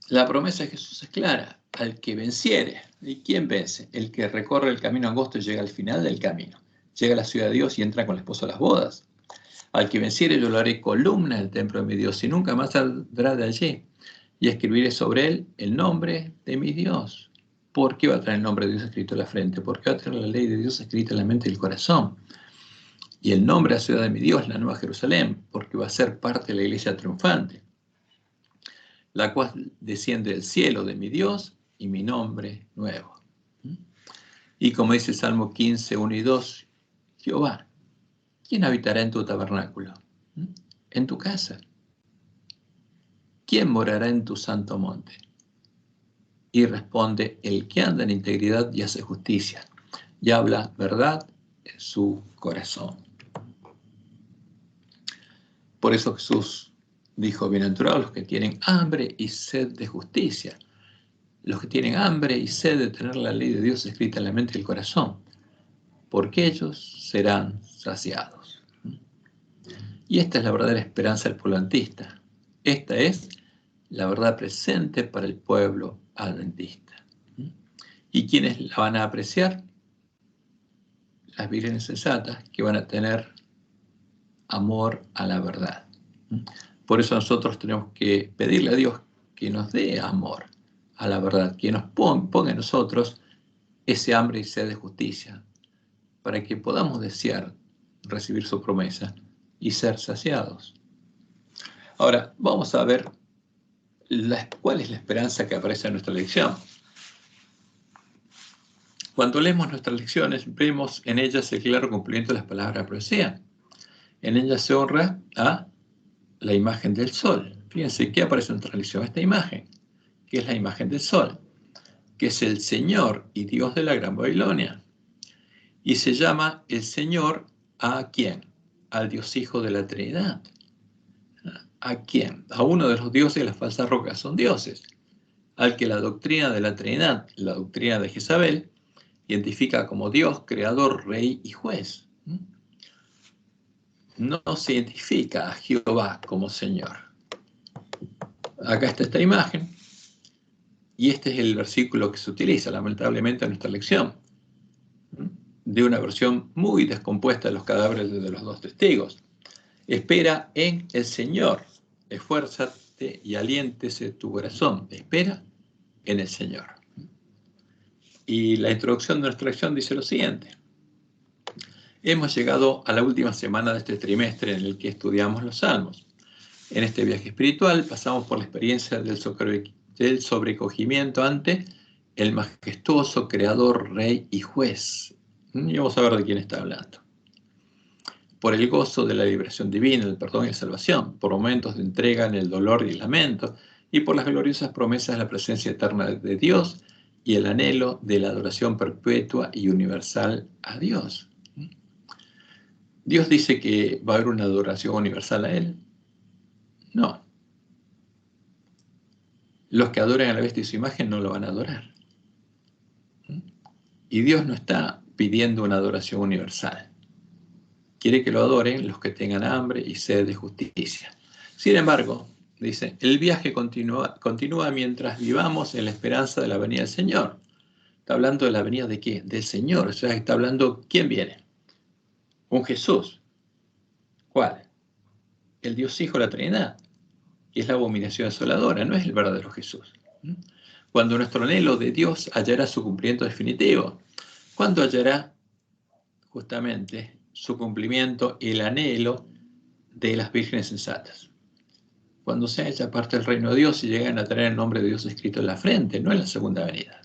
la promesa de Jesús es clara: al que venciere. ¿Y quién vence? El que recorre el camino angosto y llega al final del camino. Llega a la ciudad de Dios y entra con el esposo a las bodas. Al que venciere yo lo haré columna del templo de mi Dios y nunca más saldrá de allí. Y escribiré sobre él el nombre de mi Dios. ¿Por qué va a tener el nombre de Dios escrito en la frente? Porque va a tener la ley de Dios escrita en la mente y el corazón. Y el nombre de la ciudad de mi Dios, la Nueva Jerusalén, porque va a ser parte de la iglesia triunfante, la cual desciende del cielo de mi Dios y mi nombre nuevo. Y como dice el Salmo 15, 1 y 2, Jehová, ¿quién habitará en tu tabernáculo? En tu casa. ¿Quién morará en tu santo monte? Y responde, el que anda en integridad y hace justicia, y habla verdad en su corazón. Por eso Jesús dijo, bienaventurados los que tienen hambre y sed de justicia, los que tienen hambre y sed de tener la ley de Dios escrita en la mente y el corazón, porque ellos serán saciados. Y esta es la verdadera esperanza del pueblo adventista. Esta es la verdad presente para el pueblo adventista. ¿Y quiénes la van a apreciar? Las vírgenes sensatas, que van a tener amor a la verdad. Por eso nosotros tenemos que pedirle a Dios que nos dé amor a la verdad, que nos ponga en nosotros ese hambre y sed de justicia, para que podamos desear recibir su promesa y ser saciados. Ahora, vamos a ver cuál es la esperanza que aparece en nuestra lección. Cuando leemos nuestras lecciones, vemos en ellas el claro cumplimiento de las palabras de la profecía. En ellas se honra a la imagen del sol. Fíjense, ¿qué aparece en nuestra lección? Esta imagen, que es la imagen del sol, que es el Señor y Dios de la Gran Babilonia. Y se llama el Señor ¿a quién? Al Dios Hijo de la Trinidad. ¿A quién? A uno de los dioses de las falsas rocas son dioses. Al que la doctrina de la Trinidad, la doctrina de Jezabel, identifica como Dios, creador, rey y juez. No se identifica a Jehová como Señor. Acá está esta imagen, y este es el versículo que se utiliza, lamentablemente, en nuestra lección, de una versión muy descompuesta de los cadáveres de los dos testigos. Espera en el Señor, esfuérzate y aliéntese tu corazón. Espera en el Señor. Y la introducción de nuestra lección dice lo siguiente. Hemos llegado a la última semana de este trimestre en el que estudiamos los Salmos. En este viaje espiritual pasamos por la experiencia del sobrecogimiento ante el majestuoso Creador, Rey y Juez. Y vamos a ver de quién está hablando. Por el gozo de la liberación divina, el perdón y la salvación, por momentos de entrega en el dolor y el lamento, y por las gloriosas promesas de la presencia eterna de Dios y el anhelo de la adoración perpetua y universal a Dios. ¿Dios dice que va a haber una adoración universal a Él? No. Los que adoran a la bestia y su imagen no lo van a adorar. Y Dios no está pidiendo una adoración universal. Quiere que lo adoren los que tengan hambre y sed de justicia. Sin embargo, dice, el viaje continúa mientras vivamos en la esperanza de la venida del Señor. Está hablando de la venida de ¿qué? Del Señor. O sea, está hablando, ¿quién viene? Un Jesús. ¿Cuál? El Dios Hijo de la Trinidad, que es la abominación asoladora, no es el verdadero Jesús. Cuando nuestro anhelo de Dios hallará su cumplimiento definitivo, cuando hallará justamente su cumplimiento, el anhelo de las vírgenes sensatas. Cuando se haya parte del reino de Dios y llegan a tener el nombre de Dios escrito en la frente, no en la segunda venida.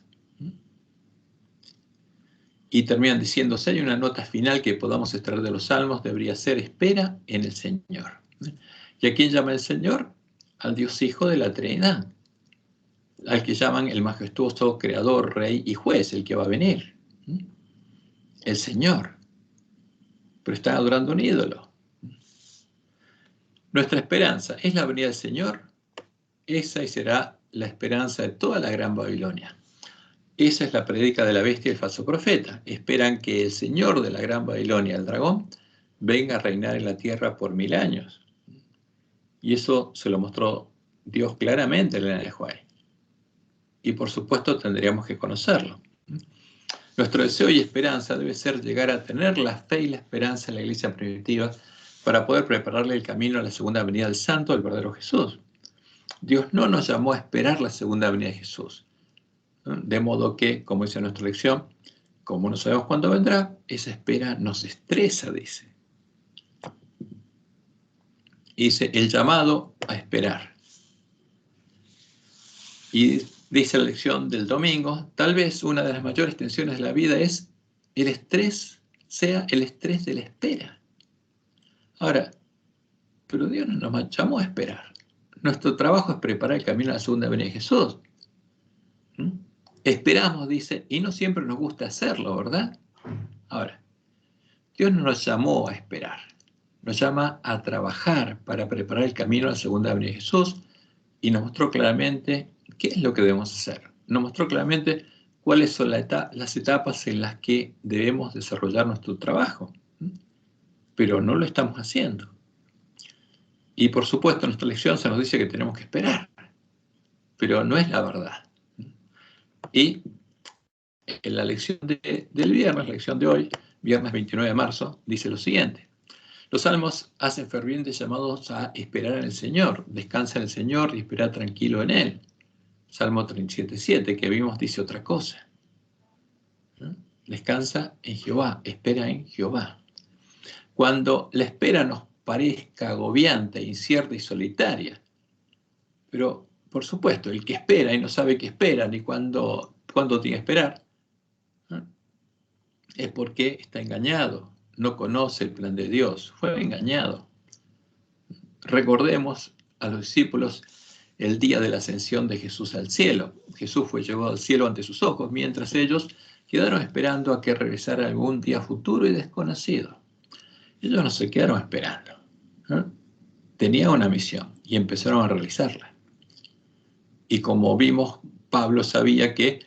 Y terminan diciendo, si hay una nota final que podamos extraer de los Salmos, debería ser espera en el Señor. ¿Y a quién llama el Señor? Al Dios Hijo de la Trinidad, al que llaman el majestuoso Creador, Rey y Juez, el que va a venir. El Señor. Pero están adorando un ídolo. Nuestra esperanza es la venida del Señor. Esa y será la esperanza de toda la gran Babilonia. Esa es la predica de la bestia y el falso profeta. Esperan que el Señor de la gran Babilonia, el dragón, venga a reinar en la tierra por 1000 años. Y eso se lo mostró Dios claramente en la de Juan. Y por supuesto tendríamos que conocerlo. Nuestro deseo y esperanza debe ser llegar a tener la fe y la esperanza en la iglesia primitiva para poder prepararle el camino a la segunda venida del Santo, el verdadero Jesús. Dios no nos llamó a esperar la segunda venida de Jesús. De modo que, como dice nuestra lección, como no sabemos cuándo vendrá, esa espera nos estresa, dice. Y dice, el llamado a esperar. Y dice la lección del domingo, tal vez una de las mayores tensiones de la vida es el estrés, sea el estrés de la espera. Ahora, pero Dios no nos llamó a esperar. Nuestro trabajo es preparar el camino a la segunda venida de Jesús. Esperamos, dice, y no siempre nos gusta hacerlo, ¿verdad? Ahora, Dios no nos llamó a esperar, nos llama a trabajar para preparar el camino a la segunda venida de Jesús y nos mostró claramente qué es lo que debemos hacer. Nos mostró claramente cuáles son las etapas en las que debemos desarrollar nuestro trabajo, pero no lo estamos haciendo. Y por supuesto, en nuestra lección se nos dice que tenemos que esperar, pero no es la verdad. Y en la lección del viernes, la lección de hoy, viernes 29 de marzo, dice lo siguiente. Los salmos hacen fervientes llamados a esperar en el Señor, descansa en el Señor y espera tranquilo en Él. Salmo 37:7, que vimos, dice otra cosa. Descansa en Jehová, espera en Jehová. Cuando la espera nos parezca agobiante, incierta y solitaria, pero por supuesto, el que espera y no sabe qué espera ni cuándo tiene que esperar, es porque está engañado, no conoce el plan de Dios, fue engañado. Recordemos a los discípulos el día de la ascensión de Jesús al cielo. Jesús fue llevado al cielo ante sus ojos, mientras ellos quedaron esperando a que regresara algún día futuro y desconocido. Ellos no se quedaron esperando. Tenían una misión y empezaron a realizarla. Y como vimos, Pablo sabía que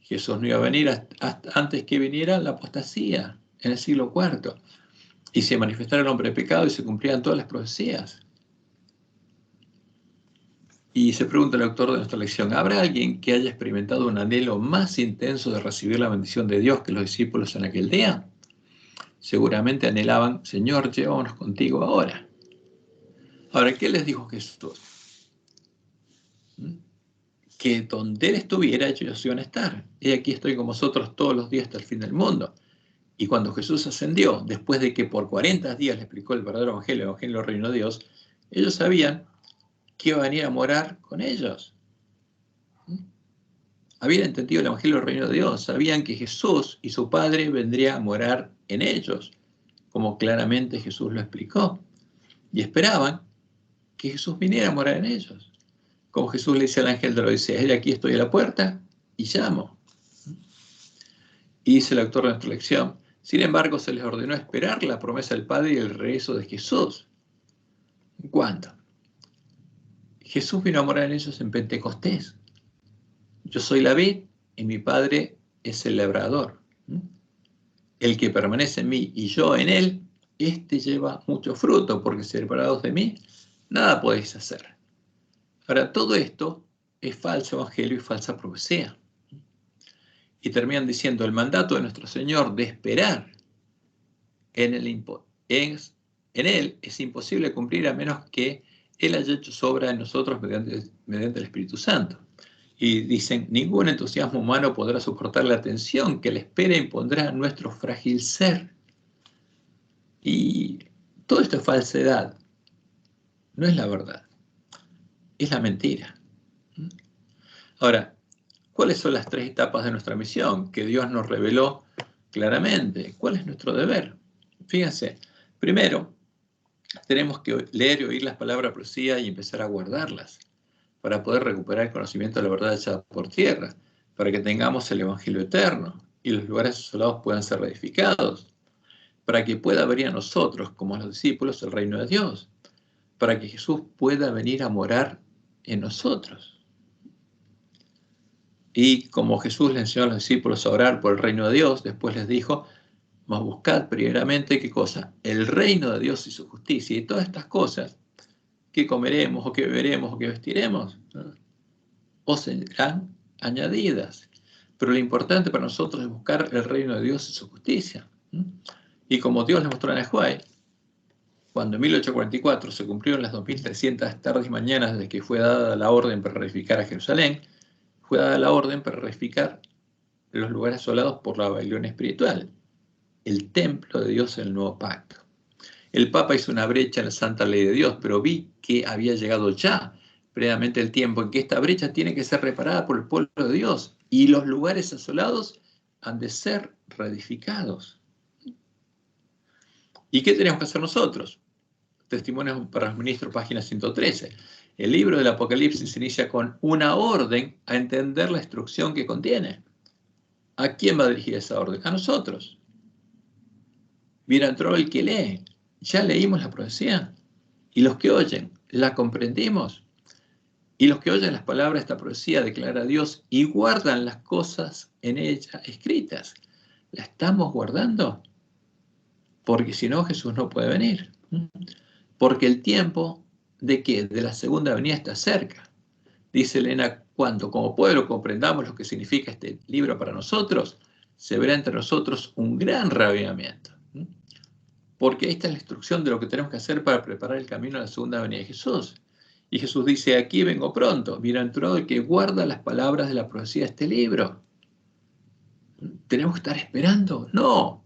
Jesús no iba a venir hasta antes que viniera la apostasía en el siglo IV y se manifestara el hombre de pecado y se cumplían todas las profecías. Y se pregunta el autor de nuestra lección, ¿habrá alguien que haya experimentado un anhelo más intenso de recibir la bendición de Dios que los discípulos en aquel día? Seguramente anhelaban, Señor, llévanos contigo ahora. Ahora, ¿qué les dijo Jesús? Que donde Él estuviera, ellos iban a estar. Y aquí estoy con vosotros todos los días hasta el fin del mundo. Y cuando Jesús ascendió, después de que por 40 días le explicó el verdadero evangelio, el evangelio del reino de Dios, ellos sabían que iba a venir a morar con ellos. Habían entendido el evangelio del reino de Dios, sabían que Jesús y su Padre vendría a morar en ellos, como claramente Jesús lo explicó. Y esperaban que Jesús viniera a morar en ellos. Como Jesús le dice al ángel de la Odisea, aquí estoy a la puerta y llamo. Y dice el autor de nuestra lección, sin embargo se les ordenó esperar la promesa del Padre y el regreso de Jesús. ¿Cuándo? Jesús vino a morar en ellos en Pentecostés. Yo soy la vid y mi Padre es el labrador. El que permanece en mí y yo en él, este lleva mucho fruto, porque separados de mí nada podéis hacer. Ahora, todo esto es falso evangelio y falsa profecía. Y terminan diciendo, el mandato de nuestro Señor de esperar en Él es imposible cumplir a menos que Él haya hecho su obra en nosotros mediante el Espíritu Santo. Y dicen, ningún entusiasmo humano podrá soportar la tensión que la espera impondrá a nuestro frágil ser. Y todo esto es falsedad, no es la verdad, es la mentira. Ahora, ¿cuáles son las 3 etapas de nuestra misión que Dios nos reveló claramente? ¿Cuál es nuestro deber? Fíjense, primero, tenemos que leer y oír las palabras de profecía y empezar a guardarlas para poder recuperar el conocimiento de la verdad echada por tierra, para que tengamos el Evangelio eterno y los lugares asolados puedan ser reedificados, para que pueda venir a nosotros, como a los discípulos, el reino de Dios, para que Jesús pueda venir a morar en nosotros. Y como Jesús le enseñó a los discípulos a orar por el reino de Dios, después les dijo, mas buscad primeramente, ¿qué cosa? El reino de Dios y su justicia. Y todas estas cosas, ¿qué comeremos, o qué beberemos, o qué vestiremos? O serán añadidas. Pero lo importante para nosotros es buscar el reino de Dios y su justicia. Y como Dios le mostró a Nehuay, cuando en 1844 se cumplieron las 2300 tardes y mañanas desde que fue dada la orden para reedificar a Jerusalén, fue dada la orden para reedificar los lugares asolados por la Babilonia espiritual, el templo de Dios en el nuevo pacto. El Papa hizo una brecha en la santa ley de Dios, pero vi que había llegado ya previamente el tiempo en que esta brecha tiene que ser reparada por el pueblo de Dios y los lugares asolados han de ser reedificados. ¿Y qué tenemos que hacer nosotros? Testimonios para los ministros, página 113. El libro del Apocalipsis inicia con una orden a entender la instrucción que contiene. ¿A quién va dirigida esa orden? A nosotros. Bienaventurado el que lee. Ya leímos la profecía. Y los que oyen, la comprendimos. Y los que oyen las palabras de esta profecía declara a Dios y guardan las cosas en ella escritas. ¿La estamos guardando? Porque si no, Jesús no puede venir. Porque el tiempo de qué? De la segunda venida está cerca. Dice Elena, cuando como pueblo comprendamos lo que significa este libro para nosotros, se verá entre nosotros un gran reavivamiento. Porque esta es la instrucción de lo que tenemos que hacer para preparar el camino a la segunda venida de Jesús. Y Jesús dice, aquí vengo pronto, bienaventurado el que guarda las palabras de la profecía de este libro. ¿Tenemos que estar esperando? No.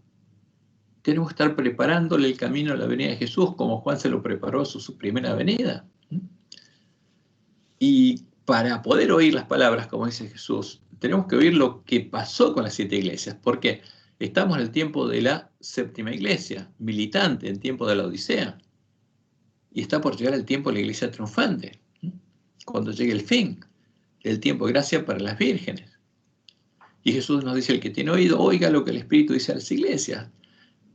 Tenemos que estar preparándole el camino a la venida de Jesús, como Juan se lo preparó a su primera venida. Y para poder oír las palabras, como dice Jesús, tenemos que oír lo que pasó con las 7 iglesias, porque estamos en el tiempo de la séptima iglesia, militante, en tiempo de la Odisea. Y está por llegar el tiempo de la iglesia triunfante, cuando llegue el fin del tiempo de gracia para las vírgenes. Y Jesús nos dice, el que tiene oído, oiga lo que el Espíritu dice a las iglesias.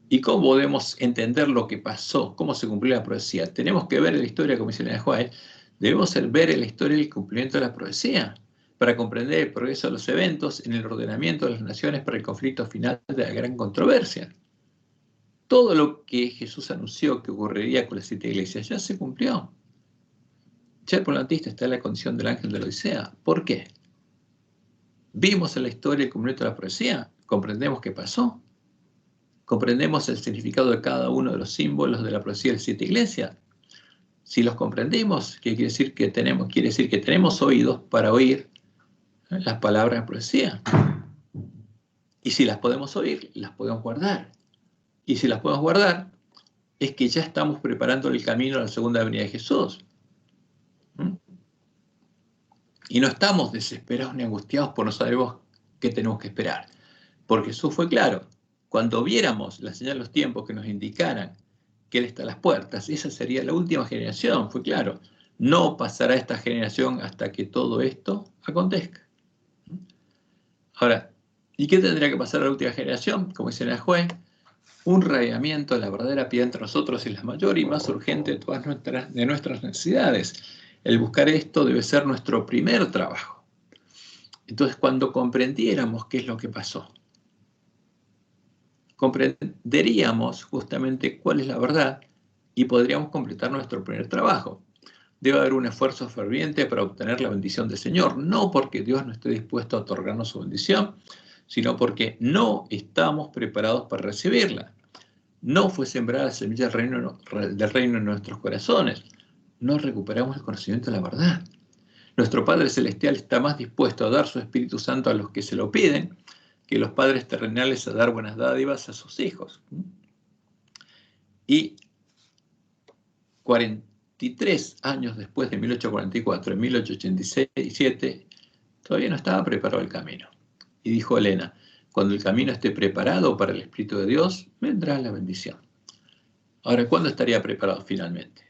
¿Y cómo podemos entender lo que pasó? ¿Cómo se cumplió la profecía? Tenemos que ver la historia, como dice el Juan, debemos ver en la historia el cumplimiento de la profecía para comprender el progreso de los eventos en el ordenamiento de las naciones para el conflicto final de la gran controversia. Todo lo que Jesús anunció que ocurriría con las 7 iglesias ya se cumplió. Ya el Adventista está en la condición del ángel de la Odisea. ¿Por qué? Vimos en la historia el cumplimiento de la profecía, comprendemos qué pasó, comprendemos el significado de cada uno de los símbolos de la profecía de las 7 iglesias. Si los comprendimos, ¿qué quiere decir que tenemos? Quiere decir que tenemos oídos para oír las palabras de profecía. Y si las podemos oír, las podemos guardar. Y si las podemos guardar, es que ya estamos preparando el camino a la segunda venida de Jesús. Y no estamos desesperados ni angustiados por no saber qué tenemos que esperar. Porque Jesús fue claro. Cuando viéramos la señal de los tiempos que nos indicaran que Él está a las puertas, esa sería la última generación, fue claro. No pasará esta generación hasta que todo esto acontezca. Ahora, ¿y qué tendría que pasar a la última generación? Como dice el juez, un reavivamiento de la verdadera piedad entre nosotros es la mayor y más urgente de todas nuestras necesidades. El buscar esto debe ser nuestro primer trabajo. Entonces, cuando comprendiéramos qué es lo que pasó, comprenderíamos justamente cuál es la verdad y podríamos completar nuestro primer trabajo. debe haber un esfuerzo ferviente para obtener la bendición del Señor, no porque Dios no esté dispuesto a otorgarnos su bendición, sino porque no estamos preparados para recibirla. No fue sembrada la semilla del reino en nuestros corazones. No recuperamos el conocimiento de la verdad. Nuestro Padre Celestial está más dispuesto a dar su Espíritu Santo a los que se lo piden que los padres terrenales a dar buenas dádivas a sus hijos. Y 43 años después de 1844, en 1887, todavía no estaba preparado el camino. Y dijo Elena, cuando el camino esté preparado para el Espíritu de Dios, vendrá la bendición. Ahora, ¿cuándo estaría preparado finalmente?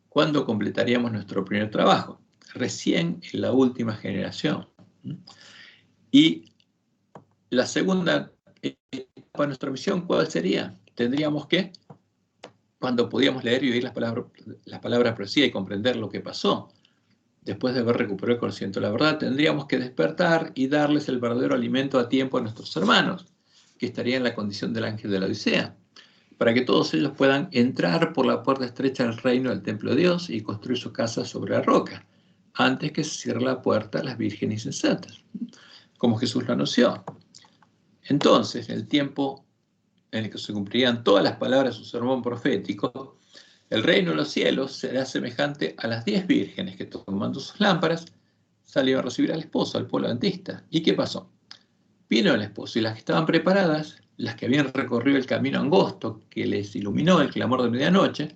¿Cuándo completaríamos nuestro primer trabajo? Recién en la última generación. Y la segunda etapa de nuestra misión, ¿cuál sería? Tendríamos que, cuando podíamos leer y oír las palabras profecía y comprender lo que pasó, después de haber recuperado el conocimiento de la verdad, tendríamos que despertar y darles el verdadero alimento a tiempo a nuestros hermanos, que estarían en la condición del ángel de la Odisea, para que todos ellos puedan entrar por la puerta estrecha del reino del templo de Dios y construir su casa sobre la roca, antes que se cierre la puerta a las vírgenes insensatas, como Jesús lo anunció. Entonces, en el tiempo en el que se cumplirían todas las palabras de su sermón profético, el reino de los cielos será semejante a las 10 vírgenes que, tomando sus lámparas, salieron a recibir al esposo, al pueblo adventista. ¿Y qué pasó? Vino el esposo y las que estaban preparadas, las que habían recorrido el camino angosto que les iluminó el clamor de medianoche,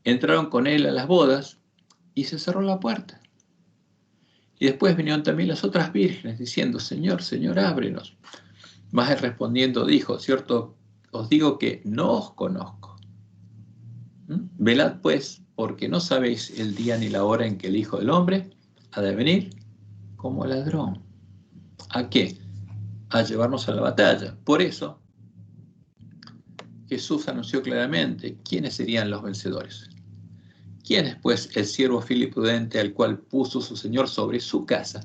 entraron con él a las bodas y se cerró la puerta. Y después vinieron también las otras vírgenes diciendo, Señor, Señor, ábrenos. Mas él respondiendo dijo, cierto, os digo que no os conozco. Velad pues, porque no sabéis el día ni la hora en que el Hijo del Hombre ha de venir como ladrón. ¿A qué? A llevarnos a la batalla. Por eso, Jesús anunció claramente quiénes serían los vencedores. ¿Quién es, pues, el siervo fiel y prudente al cual puso su Señor sobre su casa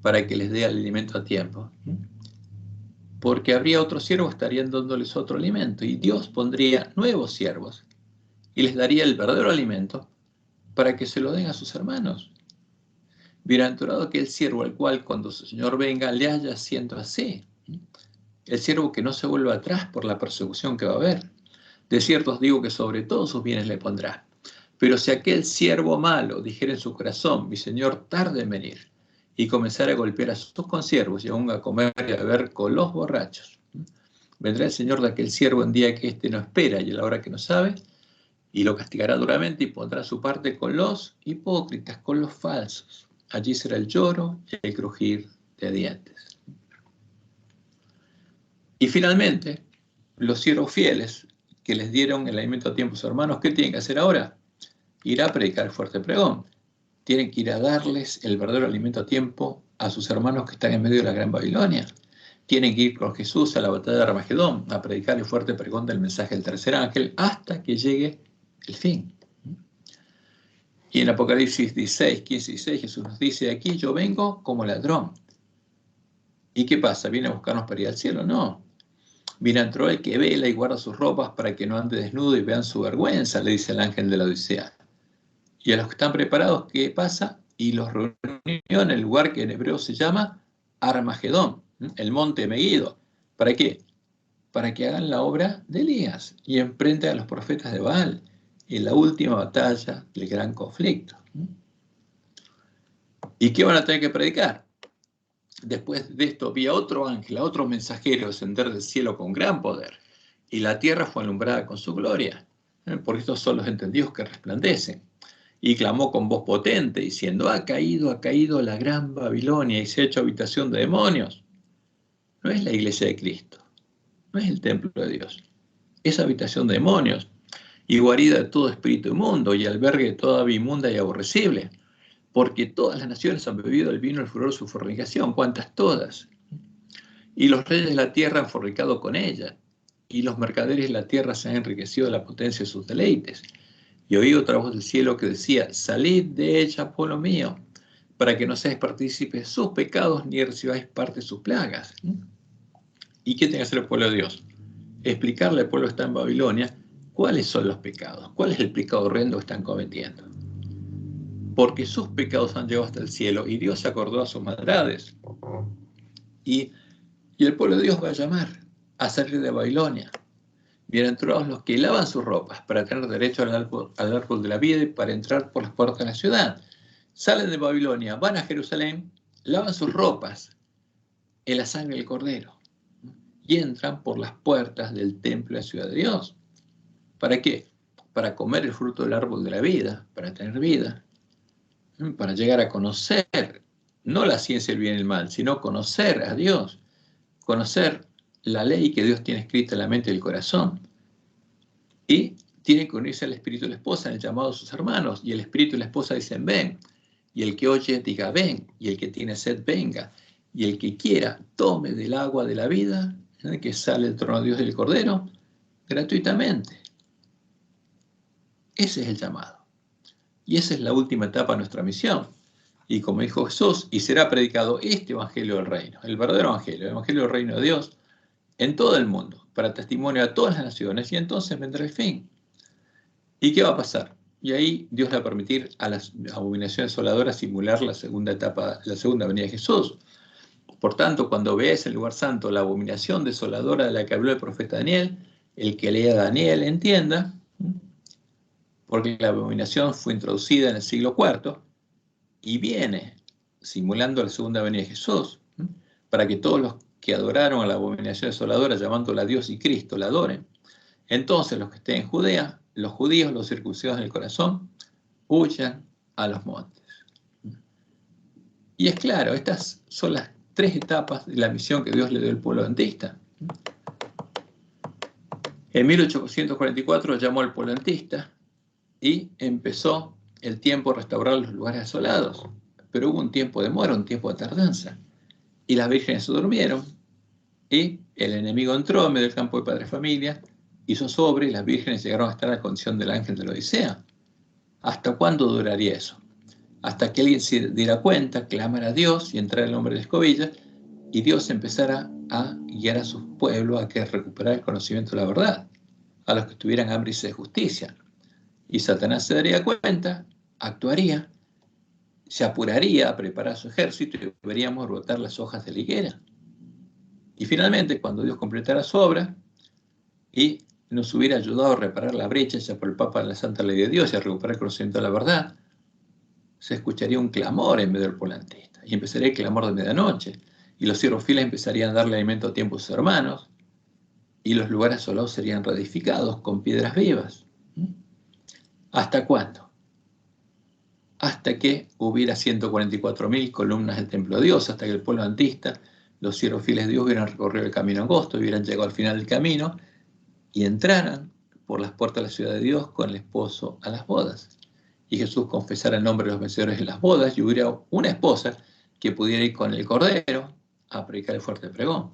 para que les dé el alimento a tiempo? Porque habría otros siervos, estarían dándoles otro alimento, y Dios pondría nuevos siervos y les daría el verdadero alimento para que se lo den a sus hermanos. Bienaventurado aquel siervo al cual cuando su Señor venga le haya haciendo así. El siervo que no se vuelva atrás por la persecución que va a haber. De cierto os digo que sobre todos sus bienes le pondrá. Pero si aquel siervo malo dijera en su corazón, mi Señor tarde en venir, y comenzara a golpear a sus consiervos y aún a comer y a beber con los borrachos, vendrá el Señor de aquel siervo en día que éste no espera y a la hora que no sabe, y lo castigará duramente y pondrá su parte con los hipócritas, con los falsos. Allí será el lloro y el crujir de dientes. Y finalmente, los siervos fieles que les dieron el alimento a tiempo a sus hermanos, ¿qué tienen que hacer ahora? Ir a predicar el fuerte pregón. Tienen que ir a darles el verdadero alimento a tiempo a sus hermanos que están en medio de la gran Babilonia. Tienen que ir con Jesús a la batalla de Armagedón, a predicar el fuerte pregón del mensaje del tercer ángel, hasta que llegue el fin. Y en Apocalipsis 16, 15 y 16, Jesús nos dice, aquí yo vengo como ladrón. ¿Y qué pasa? ¿Viene a buscarnos para ir al cielo? No. Bienaventurado el que vela y guarda sus ropas para que no ande desnudo y vean su vergüenza, le dice el ángel de la Odisea. Y a los que están preparados, ¿qué pasa? Y los reunió en el lugar que en hebreo se llama Armagedón, el monte Meguido. ¿Para qué? Para que hagan la obra de Elías y enfrenten a los profetas de Baal en la última batalla del gran conflicto. ¿Y qué van a tener que predicar? Después de esto vi a otro ángel, a otro mensajero descender del cielo con gran poder, y la tierra fue alumbrada con su gloria. Porque estos son los entendidos que resplandecen. Y clamó con voz potente, diciendo, ha caído la gran Babilonia y se ha hecho habitación de demonios. No es la iglesia de Cristo, no es el templo de Dios, es habitación de demonios, y guarida de todo espíritu inmundo, y albergue de toda ave inmunda y aborrecible, porque todas las naciones han bebido el vino del furor de su fornicación, ¿cuántas todas? Y los reyes de la tierra han fornicado con ella, y los mercaderes de la tierra se han enriquecido de la potencia de sus deleites. Y oí otra voz del cielo que decía, salid de ella, pueblo mío, para que no seáis partícipes de sus pecados, ni recibáis parte de sus plagas. ¿Y qué tiene que hacer el pueblo de Dios? Explicarle al pueblo que está en Babilonia cuáles son los pecados, cuál es el pecado horrendo que están cometiendo. porque sus pecados han llegado hasta el cielo y Dios se acordó a sus maldades. Y el pueblo de Dios va a llamar a salir de Babilonia. Bienaventurados los que lavan sus ropas para tener derecho al árbol de la vida y para entrar por las puertas de la ciudad. Salen de Babilonia, van a Jerusalén, lavan sus ropas en la sangre del Cordero y entran por las puertas del templo de la ciudad de Dios. ¿Para qué? Para comer el fruto del árbol de la vida, para tener vida, para llegar a conocer, no la ciencia del bien y el mal, sino conocer a Dios, conocer la ley que Dios tiene escrita en la mente y el corazón. Y tienen que unirse al espíritu de la esposa en el llamado de sus hermanos. Y el espíritu y la esposa dicen, ven. Y el que oye diga, ven. Y el que tiene sed, venga. Y el que quiera, tome del agua de la vida, que sale del trono de Dios y del Cordero, gratuitamente. Ese es el llamado. Y esa es la última etapa de nuestra misión. Y como dijo Jesús, y será predicado este evangelio del reino, el verdadero evangelio, el evangelio del reino de Dios, en todo el mundo, para testimonio a todas las naciones, y entonces vendrá el fin. ¿Y qué va a pasar? Y ahí Dios le va a permitir a las abominaciones desoladoras simular la segunda etapa, la segunda venida de Jesús. Por tanto, cuando veas en el lugar santo la abominación desoladora de la que habló el profeta Daniel, el que lea Daniel entienda, porque la abominación fue introducida en el siglo IV y viene simulando la segunda venida de Jesús, para que todos los que adoraron a la abominación desoladora, llamándola Dios y Cristo, la adoren. Entonces los que estén en Judea, los judíos, los circuncidados en el corazón, huyan a los montes. Y es claro, estas son las tres etapas de la misión que Dios le dio al pueblo adventista. En 1844 llamó al pueblo adventista y empezó el tiempo de restaurar los lugares asolados. Pero hubo un tiempo de demora, un tiempo de tardanza. Y las vírgenes se durmieron y el enemigo entró en medio del campo de padre familia, hizo sobre y las vírgenes llegaron a estar a la condición del ángel de la Odisea. ¿Hasta cuándo duraría eso? Hasta que alguien se diera cuenta, clamara a Dios y entrara el hombre de la escobilla y Dios empezara a guiar a su pueblo a que recuperara el conocimiento de la verdad, a los que tuvieran hambre y sed de justicia. Y Satanás se daría cuenta, actuaría, se apuraría a preparar su ejército y veríamos brotar las hojas de la higuera. Y finalmente, cuando Dios completara su obra y nos hubiera ayudado a reparar la brecha hecha por el Papa de la Santa Ley de Dios y a recuperar el conocimiento de la verdad, se escucharía un clamor en medio del pueblo adventista. Y empezaría el clamor de medianoche. Y los siervos fieles empezarían a darle alimento a tiempo a sus hermanos. Y los lugares asolados serían reedificados con piedras vivas. ¿Hasta cuándo? Hasta que hubiera 144.000 columnas del templo de Dios, hasta que el pueblo adventista, los siervos fieles de Dios, hubieran recorrido el camino angosto, hubieran llegado al final del camino y entraran por las puertas de la ciudad de Dios con el esposo a las bodas. Y Jesús confesara el nombre de los vencedores en las bodas y hubiera una esposa que pudiera ir con el Cordero a predicar el fuerte pregón.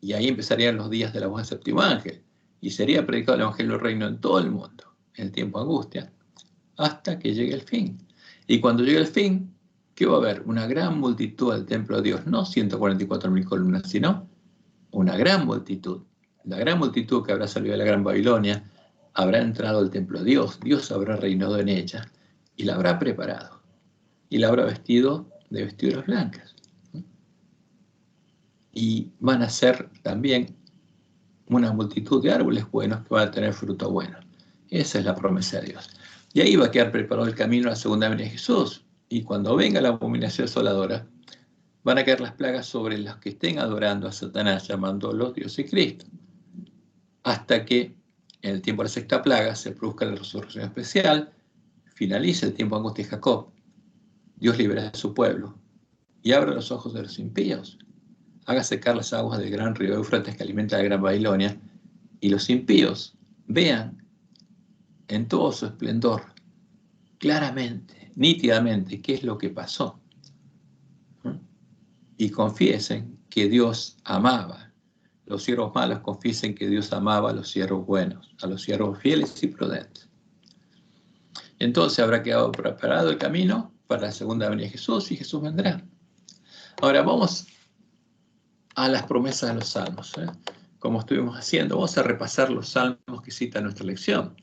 Y ahí empezarían los días de la voz del séptimo ángel y sería predicado el evangelio del reino en todo el mundo, en el tiempo de angustia, hasta que llegue el fin. Y cuando llegue el fin, ¿qué va a haber? Una gran multitud al templo de Dios, no 144.000 columnas, sino una gran multitud. La gran multitud que habrá salido de la gran Babilonia habrá entrado al templo de Dios, Dios habrá reinado en ella y la habrá preparado y la habrá vestido de vestiduras blancas. Y van a ser también una multitud de árboles buenos que van a tener fruto bueno. Esa es la promesa de Dios. Y ahí va a quedar preparado el camino a la segunda venida de Jesús. Y cuando venga la abominación desoladora, van a caer las plagas sobre los que estén adorando a Satanás, llamándolos Dios y Cristo. Hasta que en el tiempo de la sexta plaga se produzca la resurrección especial, finalice el tiempo de angustia de Jacob, Dios libera a su pueblo y abra los ojos de los impíos, haga secar las aguas del gran río Éufrates que alimenta la gran Babilonia, y los impíos vean en todo su esplendor, claramente, nítidamente, qué es lo que pasó, y confiesen que Dios amaba. Los siervos malos confiesen que Dios amaba a los siervos buenos, a los siervos fieles y prudentes. Entonces habrá quedado preparado el camino para la segunda venida de Jesús y Jesús vendrá. Ahora vamos a las promesas de los salmos. Como estuvimos haciendo, vamos a repasar los salmos que cita nuestra lección,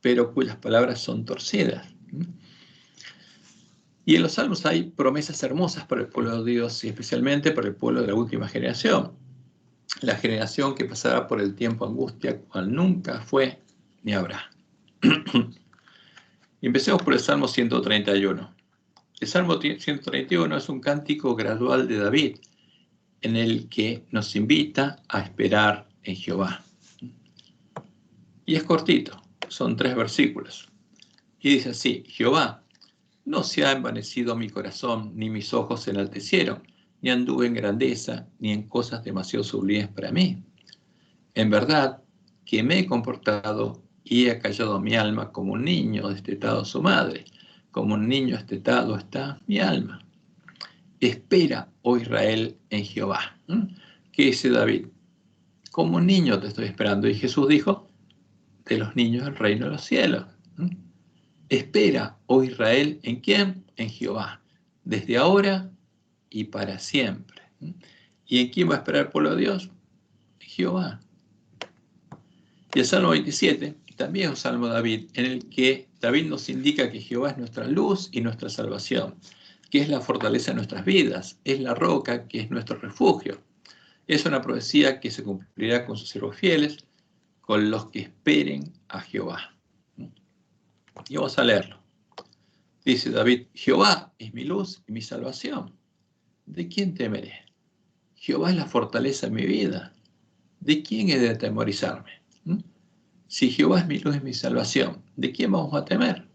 pero cuyas palabras son torcidas. Y en los Salmos hay promesas hermosas para el pueblo de Dios y especialmente para el pueblo de la última generación. La generación que pasará por el tiempo de angustia cual nunca fue ni habrá. Empecemos por el Salmo 131. El Salmo 131 es un cántico gradual de David en el que nos invita a esperar en Jehová. Y es cortito, son 3 versículos. Y dice así: Jehová, no se ha envanecido mi corazón, ni mis ojos se enaltecieron, ni anduve en grandeza, ni en cosas demasiado sublimes para mí. En verdad que me he comportado y he acallado mi alma como un niño destetado a su madre. Como un niño destetado está mi alma. Espera, oh Israel, en Jehová. ¿Qué dice David? Como un niño te estoy esperando. Y Jesús dijo: de los niños el reino de los cielos. Espera, oh Israel, ¿en quién? En Jehová, desde ahora y para siempre. ¿Y en quién va a esperar el pueblo de Dios? En Jehová. Y el Salmo 27 también es un Salmo de David, en el que David nos indica que Jehová es nuestra luz y nuestra salvación, que es la fortaleza de nuestras vidas, es la roca que es nuestro refugio. Es una profecía que se cumplirá con sus siervos fieles, con los que esperen a Jehová. Y vamos a leerlo. Dice David: Jehová es mi luz y mi salvación. ¿De quién temeré? Jehová es la fortaleza de mi vida. ¿De quién he de atemorizarme? Si Jehová es mi luz y mi salvación, ¿de quién vamos a temer?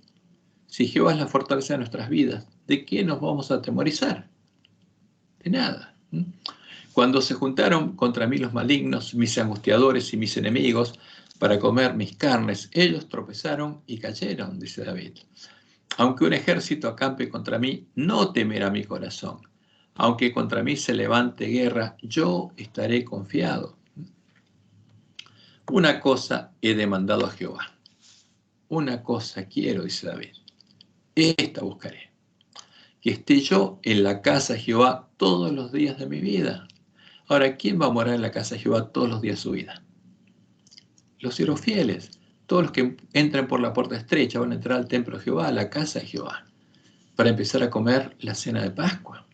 Si Jehová es la fortaleza de nuestras vidas, ¿de quién nos vamos a atemorizar? De nada. Cuando se juntaron contra mí los malignos, mis angustiadores y mis enemigos, para comer mis carnes, ellos tropezaron y cayeron, dice David. Aunque un ejército acampe contra mí, no temerá mi corazón. Aunque contra mí se levante guerra, yo estaré confiado. Una cosa he demandado a Jehová. Una cosa quiero, dice David. Esta buscaré. Que esté yo en la casa de Jehová todos los días de mi vida. Ahora, ¿quién va a morar en la casa de Jehová todos los días de su vida? Los siervos fieles. Todos los que entren por la puerta estrecha van a entrar al templo de Jehová, a la casa de Jehová, para empezar a comer la cena de Pascua.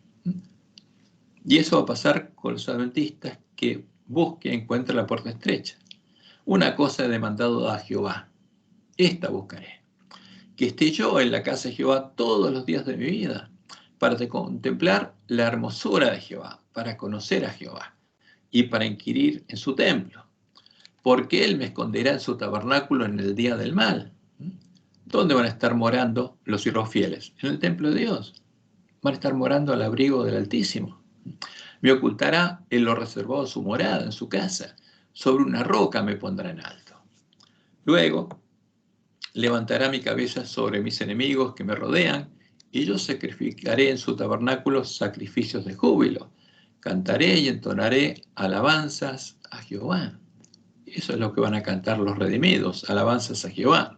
Y eso va a pasar con los adventistas que busquen y encuentren la puerta estrecha. Una cosa he demandado a Jehová. Esta buscaré. Que esté yo en la casa de Jehová todos los días de mi vida, para contemplar la hermosura de Jehová, para conocer a Jehová y para inquirir en su templo. Porque Él me esconderá en su tabernáculo en el día del mal. ¿Dónde van a estar morando los siervos fieles? En el templo de Dios. Van a estar morando al abrigo del Altísimo. Me ocultará en lo reservado de su morada, en su casa. Sobre una roca me pondrá en alto. Luego levantará mi cabeza sobre mis enemigos que me rodean, y yo sacrificaré en su tabernáculo sacrificios de júbilo. Cantaré y entonaré alabanzas a Jehová. Eso es lo que van a cantar los redimidos, alabanzas a Jehová.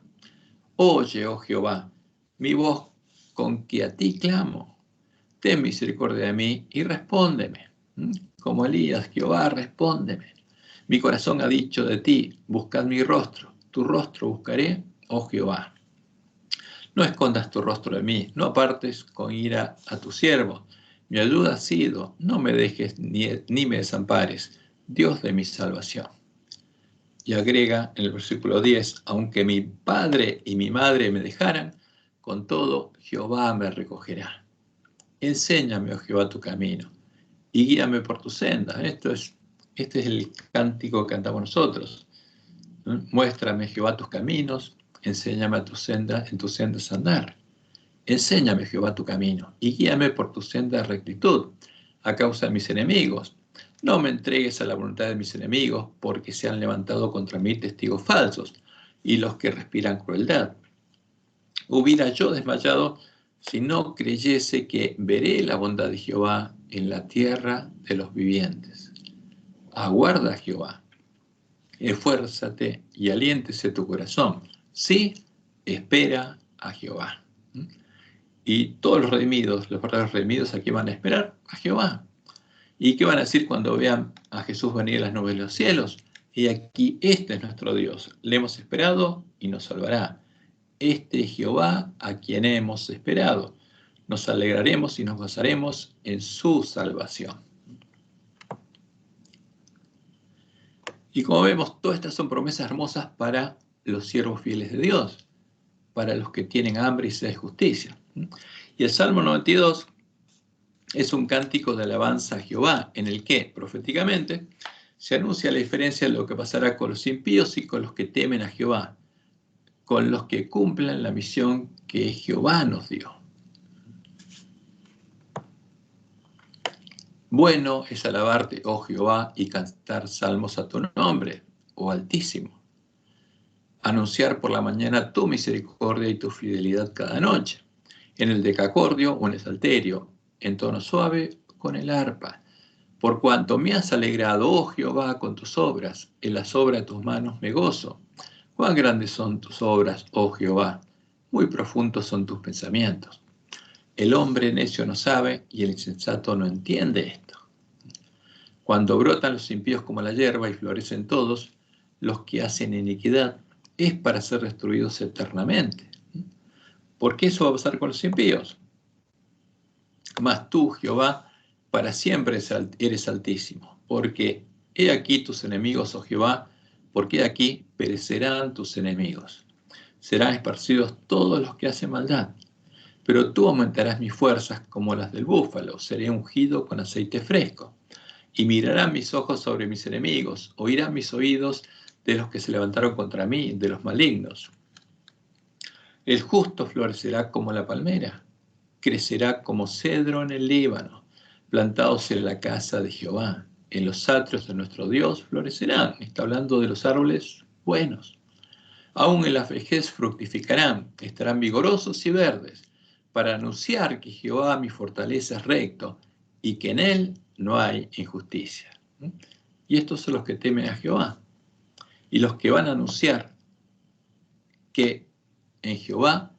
Oye, oh Jehová, mi voz con que a ti clamo. Ten misericordia de mí y respóndeme. Como Elías, Jehová, respóndeme. Mi corazón ha dicho de ti: buscad mi rostro. Tu rostro buscaré, oh Jehová. No escondas tu rostro de mí, no apartes con ira a tu siervo. Mi ayuda ha sido: no me dejes ni me desampares, Dios de mi salvación. Y agrega en el versículo 10: aunque mi padre y mi madre me dejaran, con todo Jehová me recogerá. Enséñame, oh Jehová, tu camino y guíame por tu senda. Este es el cántico que cantamos nosotros. Muéstrame, Jehová, tus caminos, enséñame en tus sendas andar. Enséñame, Jehová, tu camino y guíame por tu senda de rectitud a causa de mis enemigos. No me entregues a la voluntad de mis enemigos, porque se han levantado contra mí testigos falsos y los que respiran crueldad. Hubiera yo desmayado si no creyese que veré la bondad de Jehová en la tierra de los vivientes. Aguarda a Jehová, esfuérzate y aliéntese tu corazón. Sí, espera a Jehová. Y todos los redimidos, los verdaderos redimidos, ¿a qué van a esperar? A Jehová. ¿Y qué van a decir cuando vean a Jesús venir en las nubes de los cielos? Y aquí, este es nuestro Dios. Le hemos esperado y nos salvará. Este es Jehová a quien hemos esperado. Nos alegraremos y nos gozaremos en su salvación. Y como vemos, todas estas son promesas hermosas para los siervos fieles de Dios, para los que tienen hambre y sed de justicia. Y el Salmo 92 es un cántico de alabanza a Jehová, en el que, proféticamente, se anuncia la diferencia de lo que pasará con los impíos y con los que temen a Jehová, con los que cumplan la misión que Jehová nos dio. Bueno es alabarte, oh Jehová, y cantar salmos a tu nombre, oh Altísimo. Anunciar por la mañana tu misericordia y tu fidelidad cada noche, en el decacordio o en el salterio, en tono suave con el arpa. Por cuanto me has alegrado, oh Jehová, con tus obras, en las obras de tus manos me gozo. Cuán grandes son tus obras, oh Jehová, muy profundos son tus pensamientos. El hombre necio no sabe y el insensato no entiende esto. Cuando brotan los impíos como la hierba y florecen todos, los que hacen iniquidad, es para ser destruidos eternamente. ¿Por qué eso va a pasar con los impíos? Mas tú, Jehová, para siempre eres altísimo, porque he aquí tus enemigos, oh Jehová, porque he aquí perecerán tus enemigos. Serán esparcidos todos los que hacen maldad. Pero tú aumentarás mis fuerzas como las del búfalo, seré ungido con aceite fresco. Y mirarán mis ojos sobre mis enemigos, oirán mis oídos de los que se levantaron contra mí, de los malignos. El justo florecerá como la palmera, crecerá como cedro en el Líbano, plantados en la casa de Jehová. En los atrios de nuestro Dios florecerán. Está hablando de los árboles buenos. Aún en la vejez fructificarán, estarán vigorosos y verdes, para anunciar que Jehová mi fortaleza es recto y que en él no hay injusticia. Y estos son los que temen a Jehová y los que van a anunciar que en Jehová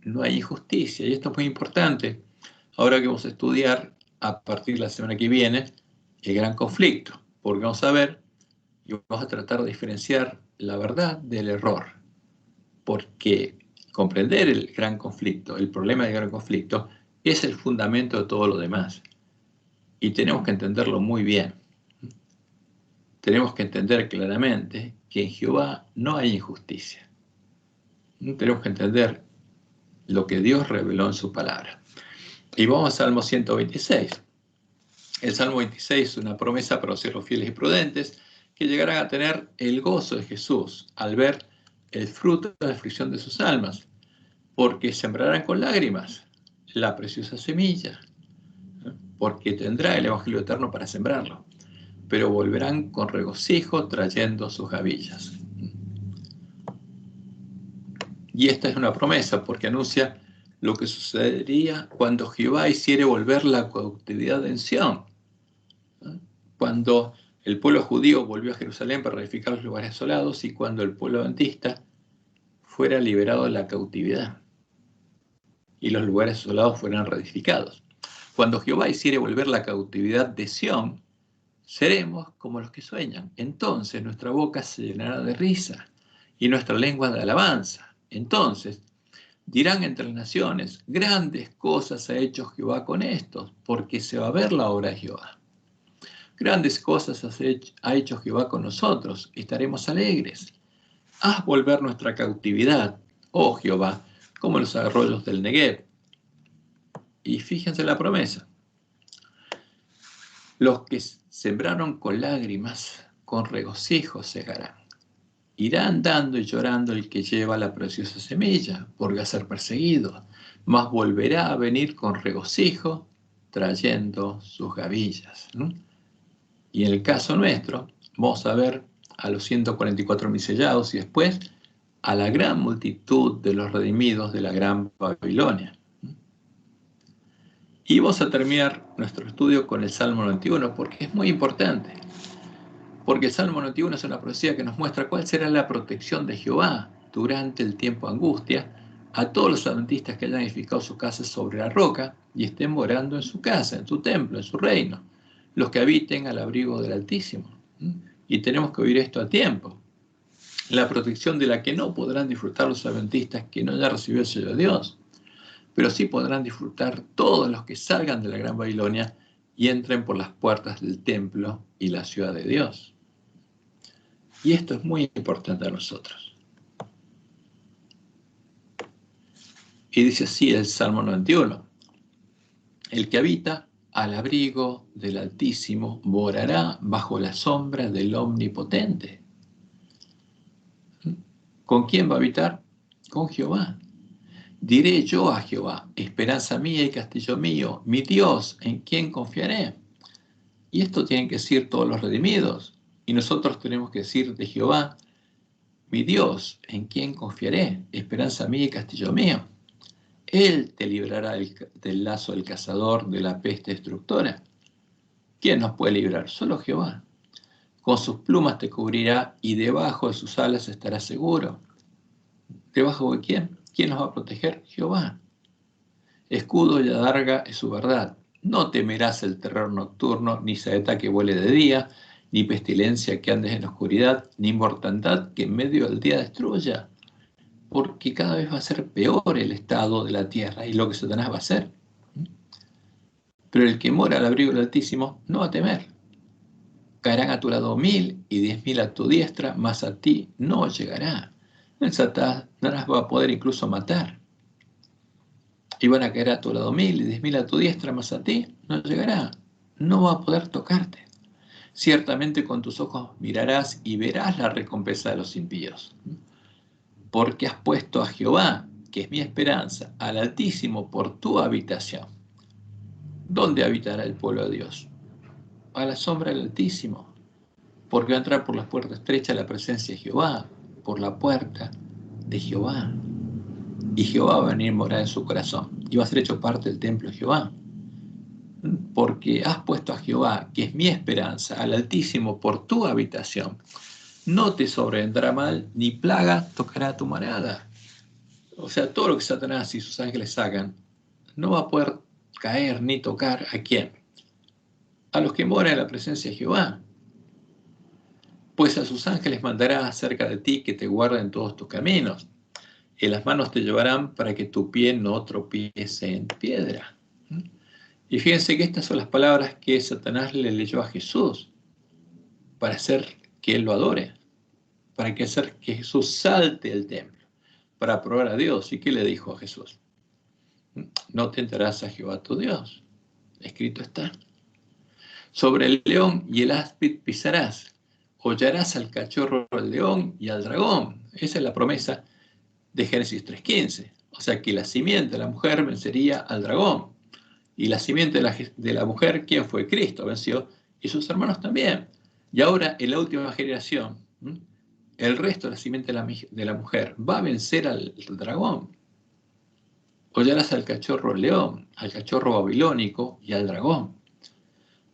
no hay injusticia. Y esto es muy importante. Ahora que vamos a estudiar a partir de la semana que viene el gran conflicto, porque vamos a ver y vamos a tratar de diferenciar la verdad del error, porque comprender el gran conflicto, el problema del gran conflicto, es el fundamento de todo lo demás. Y tenemos que entenderlo muy bien. Tenemos que entender claramente que en Jehová no hay injusticia. Tenemos que entender lo que Dios reveló en su palabra. Y vamos al Salmo 126. El Salmo 26 es una promesa para los siervos fieles y prudentes que llegarán a tener el gozo de Jesús al ver el fruto de la aflicción de sus almas, porque sembrarán con lágrimas la preciosa semilla, porque tendrá el Evangelio eterno para sembrarlo, pero volverán con regocijo trayendo sus gavillas. Y esta es una promesa, porque anuncia lo que sucedería cuando Jehová hiciere volver la cautividad en Sión. Cuando el pueblo judío volvió a Jerusalén para reedificar los lugares asolados y cuando el pueblo adventista fuera liberado de la cautividad y los lugares asolados fueran reedificados. Cuando Jehová hiciere volver la cautividad de Sión, seremos como los que sueñan. Entonces nuestra boca se llenará de risa y nuestra lengua de alabanza. Entonces dirán entre las naciones, grandes cosas ha hecho Jehová con estos, porque se va a ver la obra de Jehová. Grandes cosas ha hecho Jehová con nosotros, estaremos alegres. Haz volver nuestra cautividad, oh Jehová, como los arroyos del Negev. Y fíjense la promesa. Los que sembraron con lágrimas, con regocijo segarán. Irá andando y llorando el que lleva la preciosa semilla, porque va a ser perseguido, mas volverá a venir con regocijo, trayendo sus gavillas. Y en el caso nuestro, vamos a ver a los 144.000 sellados y después a la gran multitud de los redimidos de la gran Babilonia. Y vamos a terminar nuestro estudio con el Salmo 91, porque es muy importante. Porque el Salmo 91 es una profecía que nos muestra cuál será la protección de Jehová durante el tiempo de angustia a todos los adventistas que hayan edificado su casa sobre la roca y estén morando en su casa, en su templo, en su reino, los que habiten al abrigo del Altísimo. Y tenemos que oír esto a tiempo. la protección de la que no podrán disfrutar los adventistas que no hayan recibido el sello de Dios, pero sí podrán disfrutar todos los que salgan de la Gran Babilonia y entren por las puertas del templo y la ciudad de Dios. Y esto es muy importante a nosotros. Y dice así el Salmo 91. El que habita al abrigo del Altísimo morará bajo la sombra del Omnipotente. ¿Con quién va a habitar? Con Jehová. Diré yo a Jehová, esperanza mía y castillo mío, mi Dios, en quien confiaré. Y esto tienen que decir todos los redimidos. Y nosotros tenemos que decir de Jehová, mi Dios, en quien confiaré, esperanza mía y castillo mío. Él te librará del lazo del cazador, de la peste destructora. ¿Quién nos puede librar? Solo Jehová. Con sus plumas te cubrirá y debajo de sus alas estarás seguro. ¿Debajo de quién? ¿Quién nos va a proteger? Jehová. Escudo y adarga es su verdad. No temerás el terror nocturno, ni saeta que vuele de día, ni pestilencia que andes en la oscuridad, ni mortandad que en medio del día destruya. Porque cada vez va a ser peor el estado de la tierra y lo que Satanás va a hacer. Pero el que mora al abrigo del Altísimo no va a temer. Caerán a tu lado 1000 y 10.000 a tu diestra, mas a ti no llegará. El Satanás va a poder incluso matar. Y van a caer a tu lado 1000 y 10.000 a tu diestra, mas a ti no llegará. No va a poder tocarte. Ciertamente con tus ojos mirarás y verás la recompensa de los impíos. Porque has puesto a Jehová, que es mi esperanza, al Altísimo por tu habitación. ¿Dónde habitará el pueblo de Dios? A la sombra del Altísimo. Porque va a entrar por la puerta estrecha la presencia de Jehová, por la puerta de Jehová. Y Jehová va a venir a morar en su corazón. Y va a ser hecho parte del templo de Jehová. Porque has puesto a Jehová, que es mi esperanza, al Altísimo por tu habitación. No te sobrevendrá mal, ni plaga tocará tu morada. O sea, todo lo que Satanás y sus ángeles hagan, no va a poder caer ni tocar ¿a quién? A los que moran en la presencia de Jehová. Pues a sus ángeles mandará acerca de ti que te guarden todos tus caminos. En las manos te llevarán para que tu pie no tropiece en piedra. Y fíjense que estas son las palabras que Satanás le leyó a Jesús para hacer que él lo adore, para hacer que Jesús salte del templo, para probar a Dios. ¿Y qué le dijo a Jesús? No tentarás a Jehová tu Dios. Escrito está. Sobre el león y el áspid pisarás. Hollarás al cachorro del león y al dragón. Esa es la promesa de Génesis 3:15. O sea que la simiente de la mujer vencería al dragón. Y la simiente de la mujer, ¿quién fue? Cristo venció. Y sus hermanos también. Y ahora, en la última generación, el resto de la simiente de la mujer va a vencer al dragón. Hollarás al cachorro león, al cachorro babilónico y al dragón.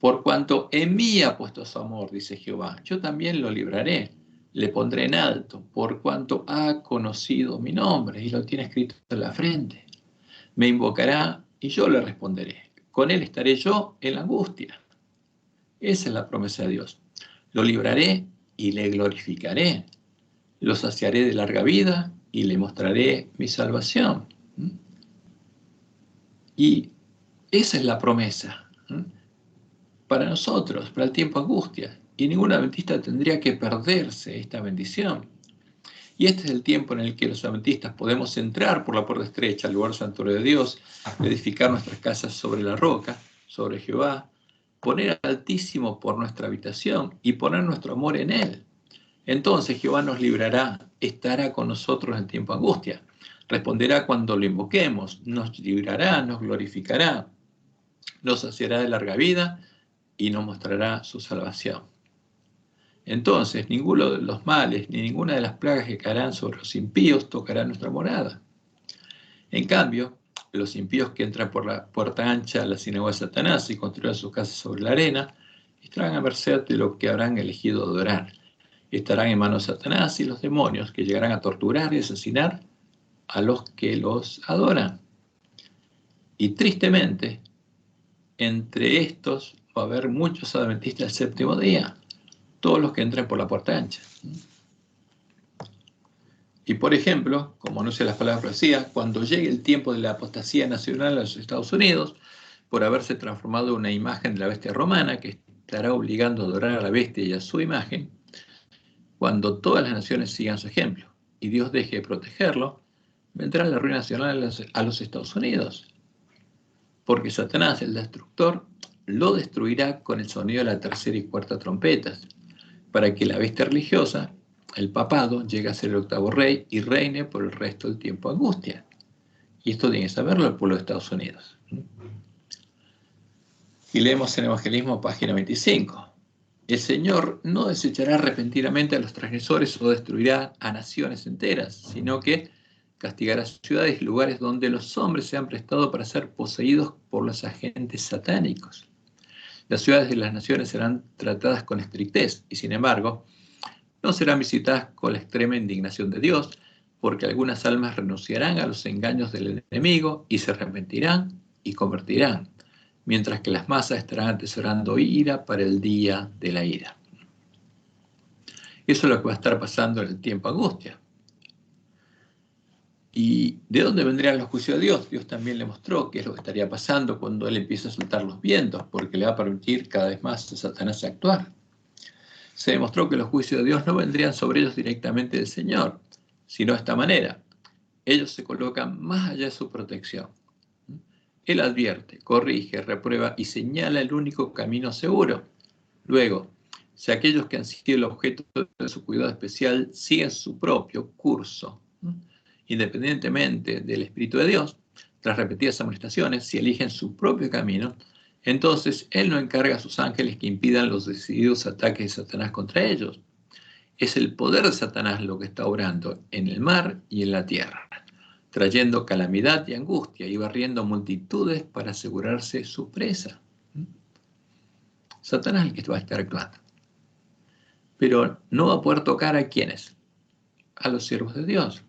Por cuanto en mí ha puesto su amor, dice Jehová, yo también lo libraré, le pondré en alto, por cuanto ha conocido mi nombre, y lo tiene escrito en la frente. Me invocará y yo le responderé. Con él estaré yo en la angustia. Esa es la promesa de Dios. Lo libraré y le glorificaré. Lo saciaré de larga vida y le mostraré mi salvación. Y esa es la promesa para nosotros, para el tiempo de angustia. Y ningún adventista tendría que perderse esta bendición. Y este es el tiempo en el que los adventistas podemos entrar por la puerta estrecha al lugar santuario de Dios, edificar nuestras casas sobre la roca, sobre Jehová, poner al Altísimo por nuestra habitación y poner nuestro amor en Él. Entonces Jehová nos librará, estará con nosotros en tiempo de angustia, responderá cuando lo invoquemos, nos librará, nos glorificará, nos saciará de larga vida y nos mostrará su salvación. Entonces, ninguno de los males ni ninguna de las plagas que caerán sobre los impíos tocará nuestra morada. En cambio, los impíos que entran por la puerta ancha a la sinagoga de Satanás y construyan sus casas sobre la arena, estarán a merced de lo que habrán elegido adorar. Estarán en manos de Satanás y los demonios, que llegarán a torturar y asesinar a los que los adoran. Y tristemente, entre estos va a haber muchos adventistas del séptimo día, todos los que entren por la puerta ancha. Y por ejemplo, como anuncia las palabras de profecía, cuando llegue el tiempo de la apostasía nacional a los Estados Unidos, por haberse transformado en una imagen de la bestia romana, que estará obligando a adorar a la bestia y a su imagen, cuando todas las naciones sigan su ejemplo y Dios deje de protegerlo, vendrá la ruina nacional a los Estados Unidos. Porque Satanás, el destructor, lo destruirá con el sonido de la tercera y cuarta trompetas, para que la bestia religiosa, el papado, llegue a ser el octavo rey y reine por el resto del tiempo angustia. Y esto tiene que saberlo el pueblo de Estados Unidos. Y leemos en Evangelismo, página 25. El Señor no desechará repentinamente a los transgresores o destruirá a naciones enteras, sino que castigará ciudades y lugares donde los hombres se han prestado para ser poseídos por los agentes satánicos. Las ciudades de las naciones serán tratadas con estrictez y, sin embargo, no serán visitadas con la extrema indignación de Dios, porque algunas almas renunciarán a los engaños del enemigo y se arrepentirán y convertirán, mientras que las masas estarán atesorando ira para el día de la ira. Eso es lo que va a estar pasando en el tiempo angustia. ¿Y de dónde vendrían los juicios de Dios? Dios también le mostró qué es lo que estaría pasando cuando Él empieza a soltar los vientos, porque le va a permitir cada vez más a Satanás actuar. Se demostró que los juicios de Dios no vendrían sobre ellos directamente del Señor, sino de esta manera. Ellos se colocan más allá de su protección. Él advierte, corrige, reprueba y señala el único camino seguro. Luego, si aquellos que han sido el objeto de su cuidado especial siguen su propio curso, independientemente del Espíritu de Dios, tras repetidas amonestaciones, si eligen su propio camino, entonces Él no encarga a sus ángeles que impidan los decididos ataques de Satanás contra ellos. Es el poder de Satanás lo que está obrando en el mar y en la tierra, trayendo calamidad y angustia y barriendo multitudes para asegurarse su presa. Satanás es el que va a estar actuando. Pero no va a poder tocar a ¿quiénes? A los siervos de Dios.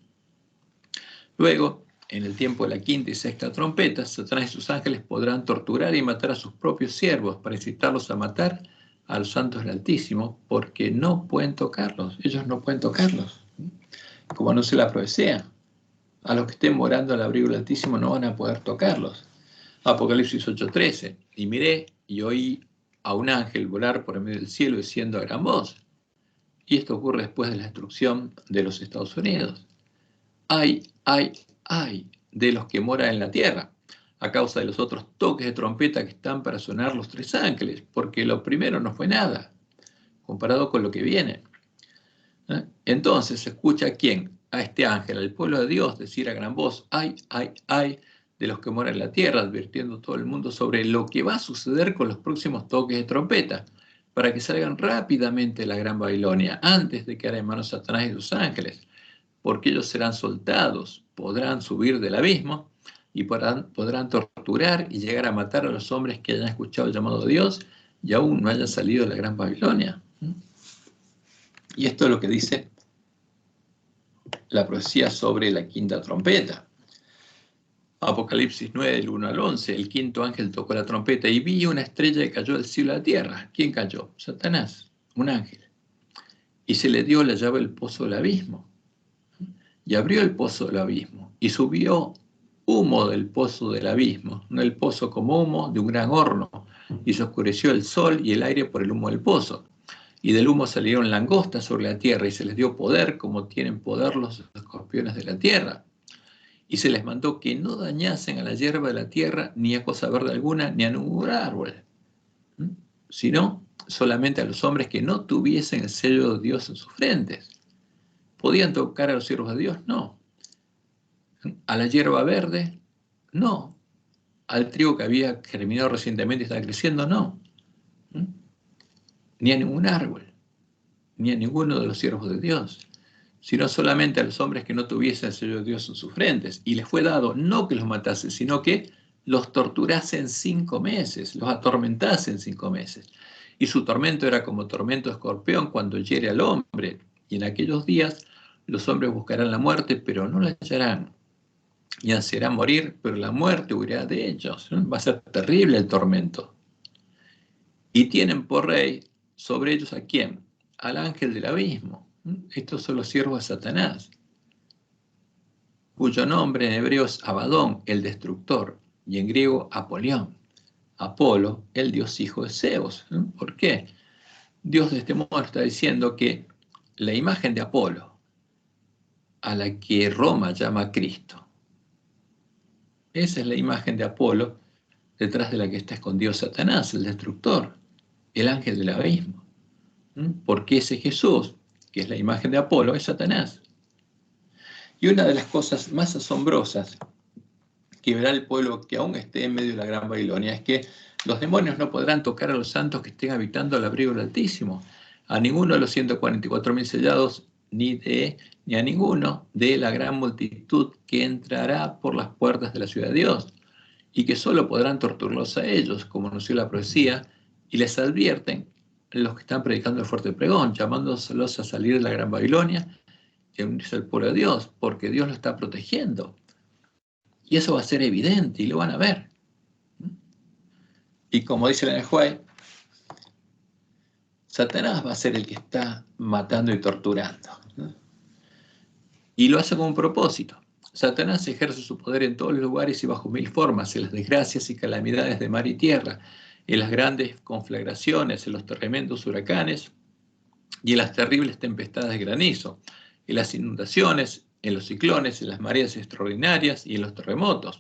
Luego, en el tiempo de la quinta y sexta trompeta, Satanás y sus ángeles podrán torturar y matar a sus propios siervos para incitarlos a matar a los santos del Altísimo, porque no pueden tocarlos. Ellos no pueden tocarlos. Como anuncia la profecía, a los que estén morando al abrigo del Altísimo no van a poder tocarlos. Apocalipsis 8:13. Y miré y oí a un ángel volar por el medio del cielo diciendo a gran voz. Y esto ocurre después de la destrucción de los Estados Unidos. ¡Ay, ay, ay! De los que moran en la tierra, a causa de los otros toques de trompeta que están para sonar los tres ángeles, porque lo primero no fue nada, comparado con lo que viene. Entonces se escucha a quién, a este ángel, al pueblo de Dios, decir a gran voz, ¡ay, ay, ay! De los que moran en la tierra, advirtiendo a todo el mundo sobre lo que va a suceder con los próximos toques de trompeta, para que salgan rápidamente de la gran Babilonia, antes de quedar en manos de Satanás y sus ángeles, porque ellos serán soltados, podrán subir del abismo y podrán torturar y llegar a matar a los hombres que hayan escuchado el llamado de Dios y aún no hayan salido de la gran Babilonia. Y esto es lo que dice la profecía sobre la quinta trompeta. Apocalipsis 9, del 1 al 11, el quinto ángel tocó la trompeta y vi una estrella que cayó del cielo a la tierra. ¿Quién cayó? Satanás, un ángel. Y se le dio la llave del pozo del abismo. Y abrió el pozo del abismo, y subió humo del pozo del abismo, no el pozo como humo de un gran horno, y se oscureció el sol y el aire por el humo del pozo. Y del humo salieron langostas sobre la tierra, y se les dio poder como tienen poder los escorpiones de la tierra. Y se les mandó que no dañasen a la hierba de la tierra, ni a cosa verde alguna, ni a ningún árbol, sino solamente a los hombres que no tuviesen el sello de Dios en sus frentes. ¿Podían tocar a los siervos de Dios? No. ¿A la hierba verde? No. ¿Al trigo que había germinado recientemente y estaba creciendo? No. Ni a ningún árbol, ni a ninguno de los siervos de Dios, sino solamente a los hombres que no tuviesen el sello de Dios en sus frentes. Y les fue dado no que los matase, sino que los torturasen 5 meses, los atormentasen 5 meses. Y su tormento era como tormento de escorpión cuando hiere al hombre. Y en aquellos días los hombres buscarán la muerte, pero no la hallarán. Y ansiarán morir, pero la muerte huirá de ellos. Va a ser terrible el tormento. Y tienen por rey sobre ellos ¿a quién? Al ángel del abismo. Estos son los siervos de Satanás. cuyo nombre en hebreo es Abadón, el destructor, y en griego Apolión. Apolo, el dios hijo de Zeus. ¿Por qué? Dios de este modo está diciendo que la imagen de Apolo, a la que Roma llama Cristo, esa es la imagen de Apolo detrás de la que está escondido Satanás, el destructor, el ángel del abismo. Porque ese Jesús, que es la imagen de Apolo, es Satanás. Y una de las cosas más asombrosas que verá el pueblo que aún esté en medio de la Gran Babilonia es que los demonios no podrán tocar a los santos que estén habitando al abrigo del Altísimo, a ninguno de los 144.000 sellados, ni a ninguno de la gran multitud que entrará por las puertas de la ciudad de Dios, y que solo podrán torturarlos a ellos, como anunció la profecía, y les advierten los que están predicando el fuerte pregón, llamándolos a salir de la Gran Babilonia y a unirse al pueblo de Dios, porque Dios lo está protegiendo. Y eso va a ser evidente y lo van a ver. Y como dice el Juárez, Satanás va a ser el que está matando y torturando. Y lo hace con un propósito. Satanás ejerce su poder en todos los lugares y bajo mil formas, en las desgracias y calamidades de mar y tierra, en las grandes conflagraciones, en los tremendos huracanes y en las terribles tempestades de granizo, en las inundaciones, en los ciclones, en las mareas extraordinarias y en los terremotos.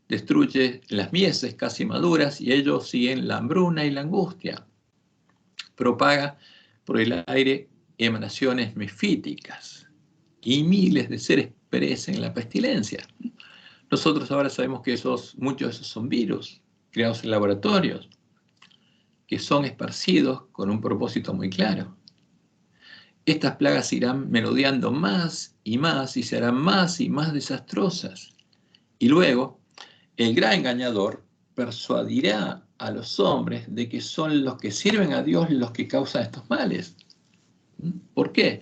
Destruye las mieses casi maduras y ellos siguen la hambruna y la angustia. Propaga por el aire emanaciones mefíticas y miles de seres perecen en la pestilencia. Nosotros ahora sabemos que muchos de esos son virus creados en laboratorios, que son esparcidos con un propósito muy claro. Estas plagas irán merodeando más y se harán más y más desastrosas. Y luego, el gran engañador persuadirá a los hombres de que son los que sirven a Dios los que causan estos males. ¿Por qué?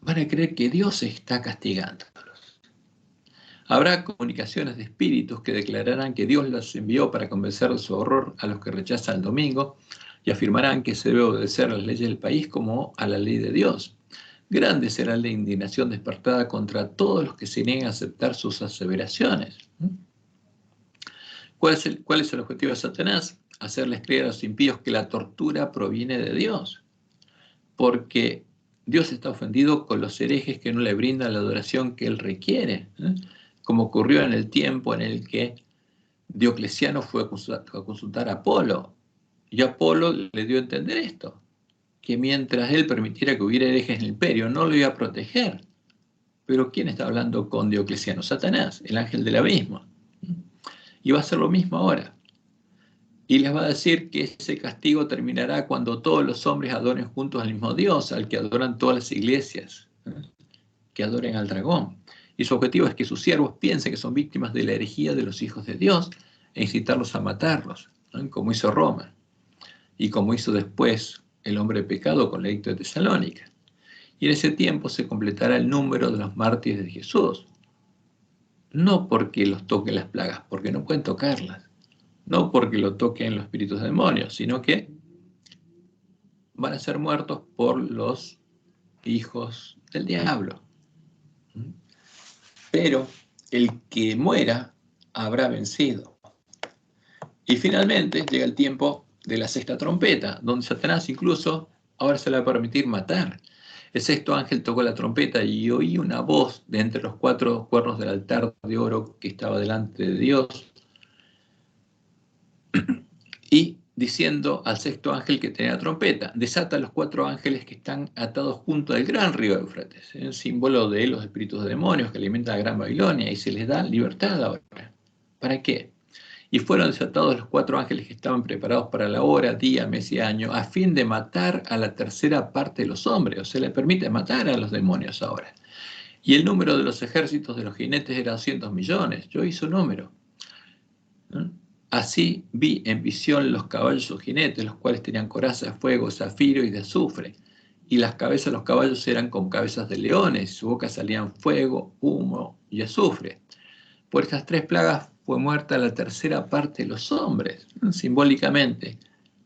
Van a creer que Dios está castigándolos. Habrá comunicaciones de espíritus que declararán que Dios los envió para convencer de su horror a los que rechazan el domingo y afirmarán que se debe obedecer a las leyes del país como a la ley de Dios. Grande será la indignación despertada contra todos los que se nieguen a aceptar sus aseveraciones. ¿Cuál es el objetivo de Satanás? Hacerles creer a los impíos que la tortura proviene de Dios. Porque Dios está ofendido con los herejes que no le brindan la adoración que él requiere, como ocurrió en el tiempo en el que Diocleciano fue a consultar a Apolo. Y Apolo le dio a entender esto, que mientras él permitiera que hubiera herejes en el imperio, no lo iba a proteger. Pero ¿quién está hablando con Diocleciano? Satanás, el ángel del abismo. Y va a hacer lo mismo ahora. Y les va a decir que ese castigo terminará cuando todos los hombres adoren juntos al mismo Dios, al que adoran todas las iglesias, que adoren al dragón. Y su objetivo es que sus siervos piensen que son víctimas de la herejía de los hijos de Dios e incitarlos a matarlos, como hizo Roma y como hizo después el hombre de pecado con el edicto de Tesalónica. Y en ese tiempo se completará el número de los mártires de Jesús. No porque los toquen las plagas, porque no pueden tocarlas. No porque lo toquen los espíritus de demonios, sino que van a ser muertos por los hijos del diablo. Pero el que muera habrá vencido. Y finalmente llega el tiempo de la sexta trompeta, donde Satanás incluso ahora se le va a permitir matar. El sexto ángel tocó la trompeta y oí una voz de entre los 4 cuernos del altar de oro que estaba delante de Dios, y diciendo al sexto ángel que tenía la trompeta: desata a los 4 ángeles que están atados junto al gran río Éufrates, el símbolo de los espíritus de demonios que alimentan la Gran Babilonia, y se les da libertad ahora. ¿Para qué? Y fueron desatados los 4 ángeles que estaban preparados para la hora, día, mes y año, a fin de matar a la tercera parte de los hombres. O sea, le permite matar a los demonios ahora. Y el número de los ejércitos de los jinetes era 200 millones. Yo hice un número. Así vi en visión los caballos o jinetes, los cuales tenían coraza de fuego, zafiro y de azufre. Y las cabezas de los caballos eran como cabezas de leones, y su boca salían fuego, humo y azufre. Por estas 3 plagas fue muerta la tercera parte de los hombres. Simbólicamente,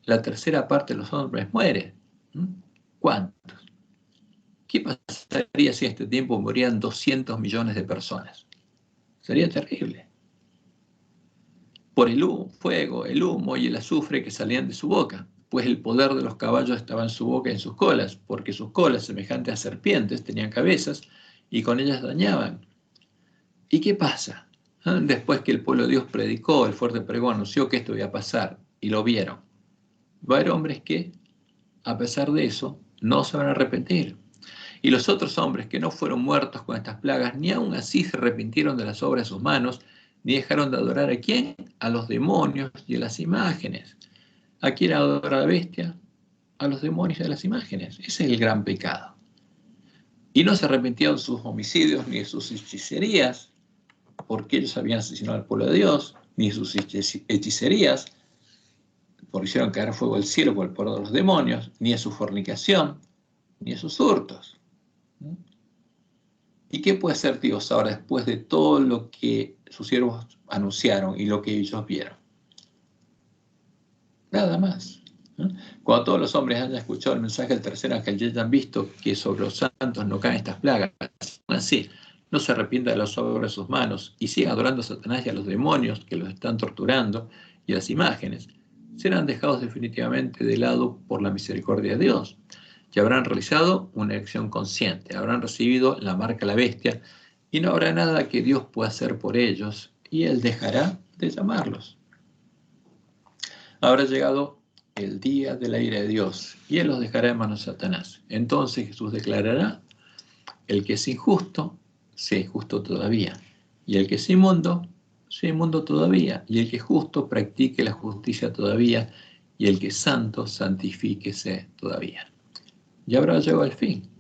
la tercera parte de los hombres muere. ¿Cuántos? ¿Qué pasaría si en este tiempo morían 200 millones de personas? Sería terrible. Por el fuego, el humo y el azufre que salían de su boca, pues el poder de los caballos estaba en su boca y en sus colas, porque sus colas, semejantes a serpientes, tenían cabezas y con ellas dañaban. ¿Y qué pasa? Después que el pueblo de Dios predicó, el fuerte pregón anunció que esto iba a pasar y lo vieron. Va a haber hombres que, a pesar de eso, no se van a arrepentir. Y los otros hombres que no fueron muertos con estas plagas, ni aun así se arrepintieron de las obras de sus manos, ni dejaron de adorar ¿a quién? A los demonios y a las imágenes. ¿A quién adora a la bestia? A los demonios y a las imágenes. Ese es el gran pecado. Y no se arrepintieron de sus homicidios ni de sus hechicerías, porque ellos habían asesinado al pueblo de Dios, ni de sus hechicerías, porque hicieron caer fuego del cielo por el poder de los demonios, ni de su fornicación, ni de sus hurtos. ¿Y qué puede hacer Dios ahora después de todo lo que sus siervos anunciaron y lo que ellos vieron? Nada más. Cuando todos los hombres hayan escuchado el mensaje del tercer ángel y hayan visto que sobre los santos no caen estas plagas, así no se arrepienta de las obras de sus manos y siga adorando a Satanás y a los demonios que los están torturando y a las imágenes, serán dejados definitivamente de lado por la misericordia de Dios. Y habrán realizado una elección consciente, habrán recibido la marca de la bestia y no habrá nada que Dios pueda hacer por ellos y Él dejará de llamarlos. Habrá llegado el día de la ira de Dios y Él los dejará en manos de Satanás. Entonces Jesús declarará: el que es injusto, sea injusto todavía, y el que es inmundo, sea inmundo todavía, y el que es justo, practique la justicia todavía, y el que es santo, santifíquese todavía. Ya habrá llegado el fin.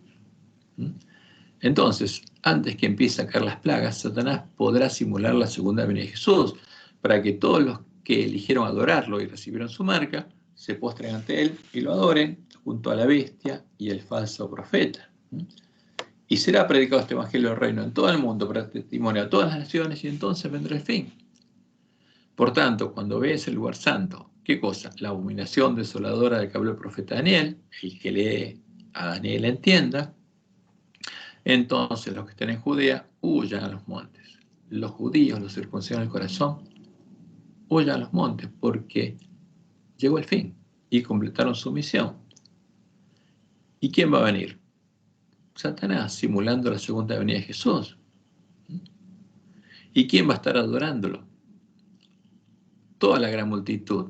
Entonces, antes que empiece a caer las plagas, Satanás podrá simular la segunda venida de Jesús, para que todos los que eligieron adorarlo y recibieron su marca, se postren ante él y lo adoren junto a la bestia y el falso profeta. Y será predicado este evangelio del reino en todo el mundo para testimonio a todas las naciones, y entonces vendrá el fin. Por tanto, cuando veas el lugar santo, ¿qué cosa? La abominación desoladora de que habló el profeta Daniel, el que lee a Daniel entienda, entonces los que estén en Judea huyan a los montes. Los judíos, los circuncidados en el corazón, huyan a los montes, porque llegó el fin y completaron su misión. ¿Y quién va a venir? Satanás, simulando la segunda venida de Jesús. ¿Y quién va a estar adorándolo? Toda la gran multitud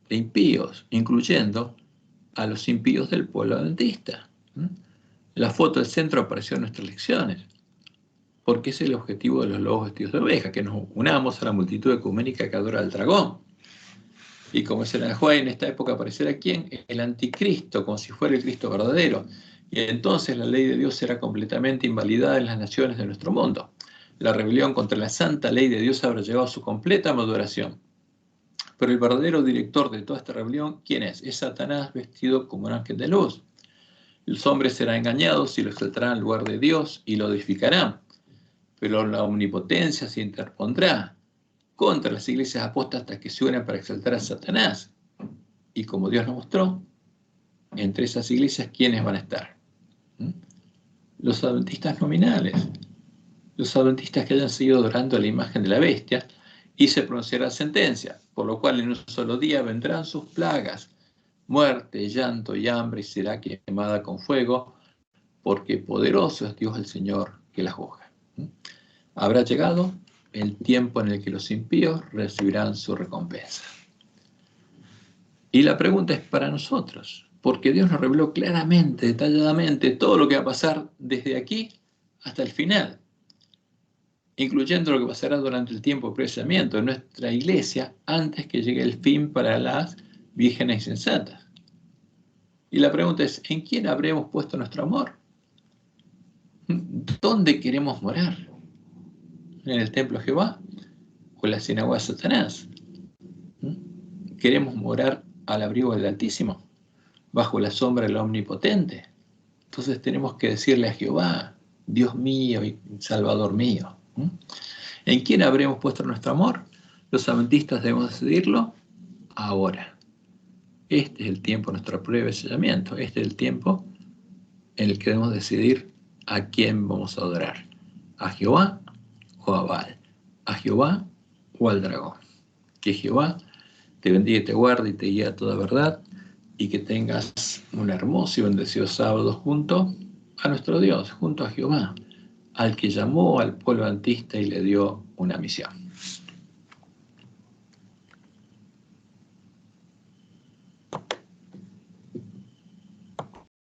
de impíos, incluyendo a los impíos del pueblo adventista. La foto del centro apareció en nuestras lecciones, porque es el objetivo de los lobos vestidos de oveja, que nos unamos a la multitud ecuménica que adora al dragón. Y como se la juega en esta época aparecerá ¿quién? El anticristo, como si fuera el Cristo verdadero. Y entonces la ley de Dios será completamente invalidada en las naciones de nuestro mundo. La rebelión contra la santa ley de Dios habrá llegado a su completa maduración. Pero el verdadero director de toda esta rebelión, ¿quién es? Es Satanás vestido como un ángel de luz. Los hombres serán engañados y lo exaltarán al lugar de Dios y lo edificarán. Pero la omnipotencia se interpondrá contra las iglesias apóstatas que se unen para exaltar a Satanás. Y como Dios nos mostró, entre esas iglesias, ¿quiénes van a estar? Los adventistas nominales, los adventistas que hayan seguido adorando a la imagen de la bestia, y se pronunciará sentencia, por lo cual en un solo día vendrán sus plagas, muerte, llanto y hambre, y será quemada con fuego, porque poderoso es Dios el Señor que la juzga. Habrá llegado el tiempo en el que los impíos recibirán su recompensa. Y la pregunta es para nosotros, porque Dios nos reveló claramente, detalladamente, todo lo que va a pasar desde aquí hasta el final, incluyendo lo que pasará durante el tiempo de procesamiento de nuestra iglesia antes que llegue el fin para las vírgenes insensatas. Y la pregunta es, ¿en quién habremos puesto nuestro amor? ¿Dónde queremos morar? ¿En el templo de Jehová o en la sinagoga de Satanás? ¿Queremos morar al abrigo del Altísimo, bajo la sombra del Omnipotente? Entonces tenemos que decirle a Jehová, Dios mío y Salvador mío. ¿En quién habremos puesto nuestro amor? Los adventistas debemos decidirlo ahora. Este es el tiempo de nuestra prueba y sellamiento. Este es el tiempo en el que debemos decidir a quién vamos a adorar, a Jehová o a Baal, a Jehová o al dragón. Que Jehová te bendiga y te guarde y te guíe a toda verdad, y que tengas un hermoso y bendecido sábado junto a nuestro Dios, junto a Jehová, al que llamó al pueblo antista y le dio una misión.